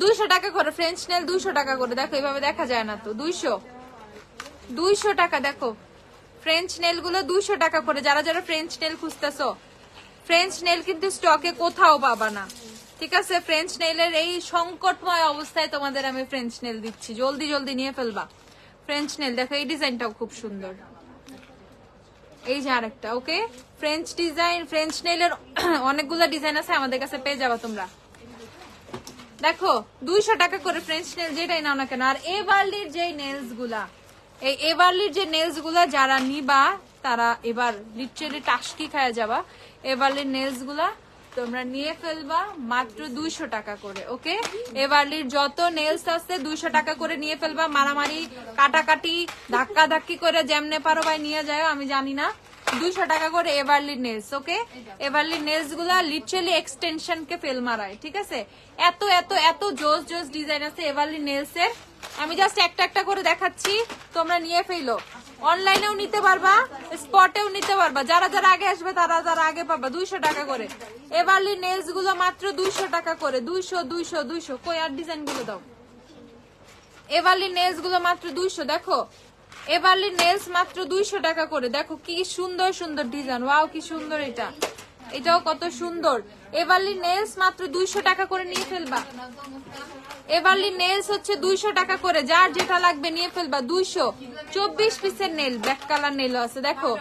200 টাকা করে। ফ্রেঞ্চ নেল 200 টাকা করে। দেখো এইভাবে দেখা যায় না তো, 200 টাকা। দেখো ফ্রেঞ্চ নেল গুলো 200 টাকা করে। যারা যারা ফ্রেঞ্চ নেল খুঁজতেছো, ফ্রেঞ্চ নেল কিন্তু স্টকে কোথাও পাবা না। ঠিক আছে, ফ্রেঞ্চ নেলের এই সংকটময় অবস্থায় তোমাদের আমি ফ্রেঞ্চ নেল দিচ্ছি, জলদি জলদি নিয়ে ফেলবা ফ্রেঞ্চ নেল। দেখো এই ডিজাইনটাও খুব সুন্দর, এই যে আরেকটা। ওকে ফ্রেঞ্চ ডিজাইন, ফ্রেঞ্চ নেলের অনেকগুলো ডিজাইন আছে, আমাদের কাছে পেয়ে যাবা তোমরা। দেখো 200 টাকা করে ফ্রেঞ্চ নেল, যেটাই নাও না কেন। আর এভারলির যে নেলস গুলা, এই এভারলির যে নেলস গুলা যারা নিবা তারা এবার লিটারালি টাস্কি খায় যাবা। এভারলির নেলস গুলা তোমরা নিয়ে ফেলবা মাত্র 200 টাকা করে। ওকে এভারলির যত নেলস আছে 200 টাকা করে নিয়ে ফেলবা। মারামারি কাটাকাটি ধাক্কা ধাক্কি করে যেমনে পারো ভাই নিয়ে যায়, আমি জানি না। 200 টাকা করে এভারলি নেলস। ওকে এভারলি নেলস গুলা লিটারালি এক্সটেনশন কে ফেল মারায়। ঠিক আছে, এত এত এত জোস জোস ডিজাইন আছে এভারলি নেলস এর। আমি জাস্ট একটা একটা করে দেখাচ্ছি, তোমরা নিয়ে ফেলো। অনলাইনেও নিতে পারবা, স্পটেও নিতে পারবা। যারা যারা আগে আসবে তারা যারা আগে পাবা। 200 টাকা করে এভারলি নেলস গুলো, মাত্র 200 টাকা করে। 200 200 200। কই আর ডিজাইন গুলো দাও। এভারলি নেলস গুলো মাত্র 200। দেখো এভারলি নেলস মাত্র 200 টাকা করে। দেখো কি সুন্দর সুন্দর ডিজাইন, ওয়াও কি সুন্দর এটা, এটাও কত সুন্দর। এভারলি নেলস মাত্র 200 টাকা করে নিয়ে ফেলবা। এভারলি নেলস হচ্ছে 200 টাকা করে, যার যেটা লাগবে নিয়ে ফেলবা। 224 পিসের নেল, ব্ল্যাক কালার নেল আছে দেখো,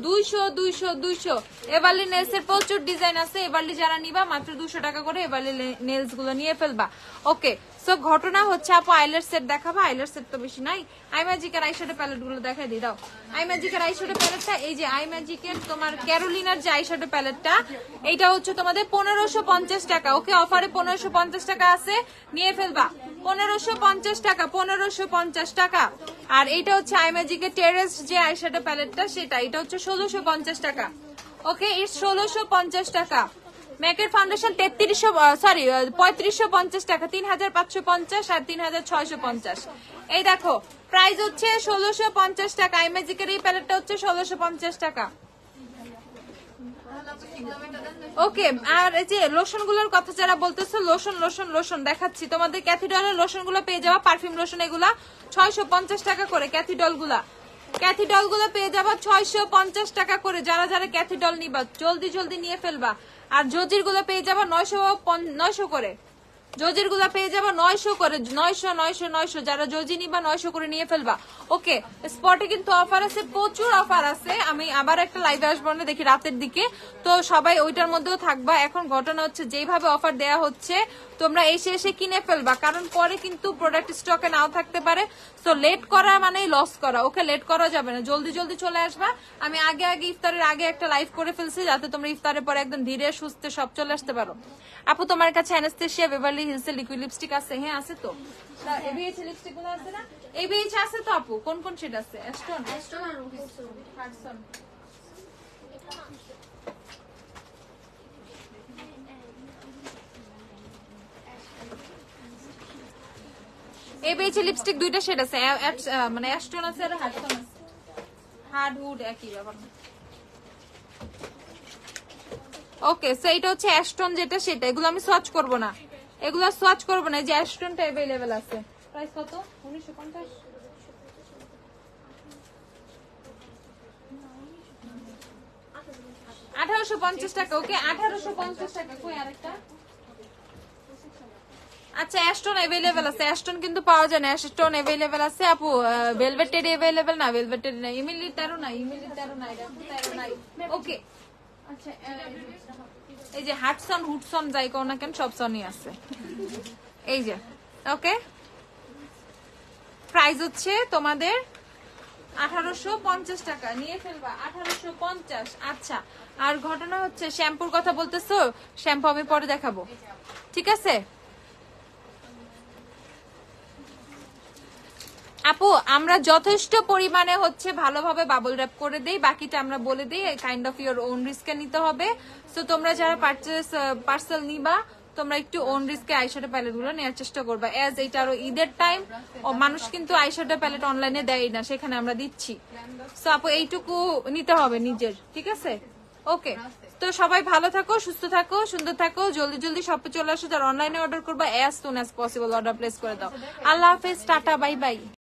200 200 200। এভারলি নেলস এর প্রচুর ডিজাইন আছে, এভারলি যারা নিবা মাত্র 200 টাকা করে এভারলি নেলস গুলো নিয়ে ফেলবা। ওকে, সো ঘটনা হচ্ছে আপু আইলার সেট দেখাবা। আইলার সেট তো বেশি নাই, আইম্যাজিকের আইশ্যাডো প্যালেট গুলো দেখাই দিই দাও। আইম্যাজিকের আইশ্যাডো প্যালেটটা, এই যে আইম্যাজিকের তোমার ক্যারোলিনার যে আইশ্যাডো প্যালেটটা, এইটা হচ্ছে তোমাদের 1550 টাকা। ওকে, অফারে 1550 টাকা আছে, নিয়ে ফেলবা। 1550 টাকা, 1550 টাকা। আর এইটা হচ্ছে আইম্যাজিকের টেরেস যে আইশ্যাডো প্যালেটটা, সেটা এটা হচ্ছে 1650 টাকা। ওকে, ইটস 1650 টাকা। ম্যাকের ফাউন্ডেশন 3550 টাকা, 3550 আর 3650। এই দেখো প্রাইস হচ্ছে 1650 টাকা। আইম্যাজিকের এই প্যালেটটা হচ্ছে 1650 টাকা। ওকে, আর এই যে লোশন গুলোর কথা যারা বলতেছো, লোশন লোশন লোশন দেখাচ্ছি তোমাদের। ক্যাথিডলের লোশন গুলো পেয়ে যাওয়া, পারফিউম লোশন এগুলা 650 টাকা করে। ক্যাথিডল গুলা পেয়ে যাবা 650 টাকা করে। যারা যারা ক্যাথিডল নিবা জলদি জলদি নিয়ে ফেলবা। আর জজির গুলো পেয়ে যাবা 900 করে। জজির গুলা পেয়ে যাবা 900 করে, 900 900 900। যারা জজি নিবা 900 করে নিয়ে ফেলবা। ওকে, স্পটে কিন্তু অফার আছে, প্রচুর অফার আছে। আমি আবার একটা লাইভে আসবো না দেখি রাতের দিকে, তো সবাই ওইটার মধ্যেও থাকবা। এখন ঘটনা হচ্ছে যেভাবে অফার দেয়া হচ্ছে তোমরা এসে এসে কিনে ফেলবা, কারণ পরে কিন্তু প্রোডাক্ট স্টকে নাও থাকতে পারে। তো লেট করা মানে লস করা। ওকে, লেট করা যাবে না, জলদি জলদি চলে আসবা। আমি আগে আগে ইফতারের আগে একটা লাইভ করে ফেলছি, যাতে তোমরা ইফতারের পরে একদম ধীরে সুস্থে সব চলে আসতে পারো। আপু তোমার কাছে অ্যানাস্তেশিয়া বেভারলি হিলস এর লিকুইড লিপস্টিক আছে? হ্যাঁ আছে তো। এবিএইচ লিপস্টিক গুলো আছে না? এবিএইচ আছে তো আপু, কোন কোন শেড আছে? অ্যাস্টন আর হাডসন। এবিএইচ লিপস্টিক দুইটা শেড আছে, মানে অ্যাস্টন আছে আর হাডসন আছে। হার্ডউড একই ব্যাপার। ওকে, সো এটা হচ্ছে অ্যাস্টন যেটা, সেটা। এগুলো আমি সোয়াচ করব না, এগুলো সোয়াচ করব না। যে অ্যাস্টনটা अवेलेबल আছে। প্রাইস কত? 1950। 1850 টাকা। ওকে, 1850 টাকা। কই আরেকটা? আচ্ছা, অ্যাস্টন अवेलेबल আছে। অ্যাস্টন কিন্তু পাওয়া যায় না, অ্যাস্টন अवेलेबल আছে আপু। ভেলভেট টেরি अवेलेबल না, ভেলভেট টেরি না। ইমিলি 13 না, ইমিলি 13 না, এটা 13 নাই। ওকে, আচ্ছা এই যে হাডসন হুডসন যাই কোন না কেন সব সনই আছে। এই যে ওকে, প্রাইস হচ্ছে তোমাদের 1850 টাকা। নিয়ে ফেলবা 1850। আচ্ছা, আর ঘটনা হচ্ছে শ্যাম্পুর কথা বলতেছো, শ্যাম্পু আমি পরে দেখাবো, ঠিক আছে আপু? আমরা যথেষ্ট পরিমাণে হচ্ছে ভালোভাবে বাবল র‍্যাপ করে দেই, বাকিটা আমরা বলে দিই কাইন্ড অফ ইওর ওন রিস্কে নিতে হবে। সো তোমরা যারা পার্সেল নিবা তোমরা একটু ওন রিস্কে আইশ্যাডো প্যালেট গুলো নেওয়ার চেষ্টা করবা। এজ এটা আরো ঈদের টাইম, ও মানুষ কিন্তু আইশ্যাডো প্যালেট অনলাইনে দেয় না, সেখানে আমরা দিচ্ছি। সো আপু এইটুকু নিতে হবে নিজের, ঠিক আছে? ওকে, তো সবাই ভালো থাকো, সুস্থ থাকো, সুন্দর থাকো, জলদি জলদি সব চলে আসো। যারা অনলাইনে অর্ডার করবা as soon as possible order place করে দাও। আল্লাহ হাফেজ, টাটা, বাই বাই।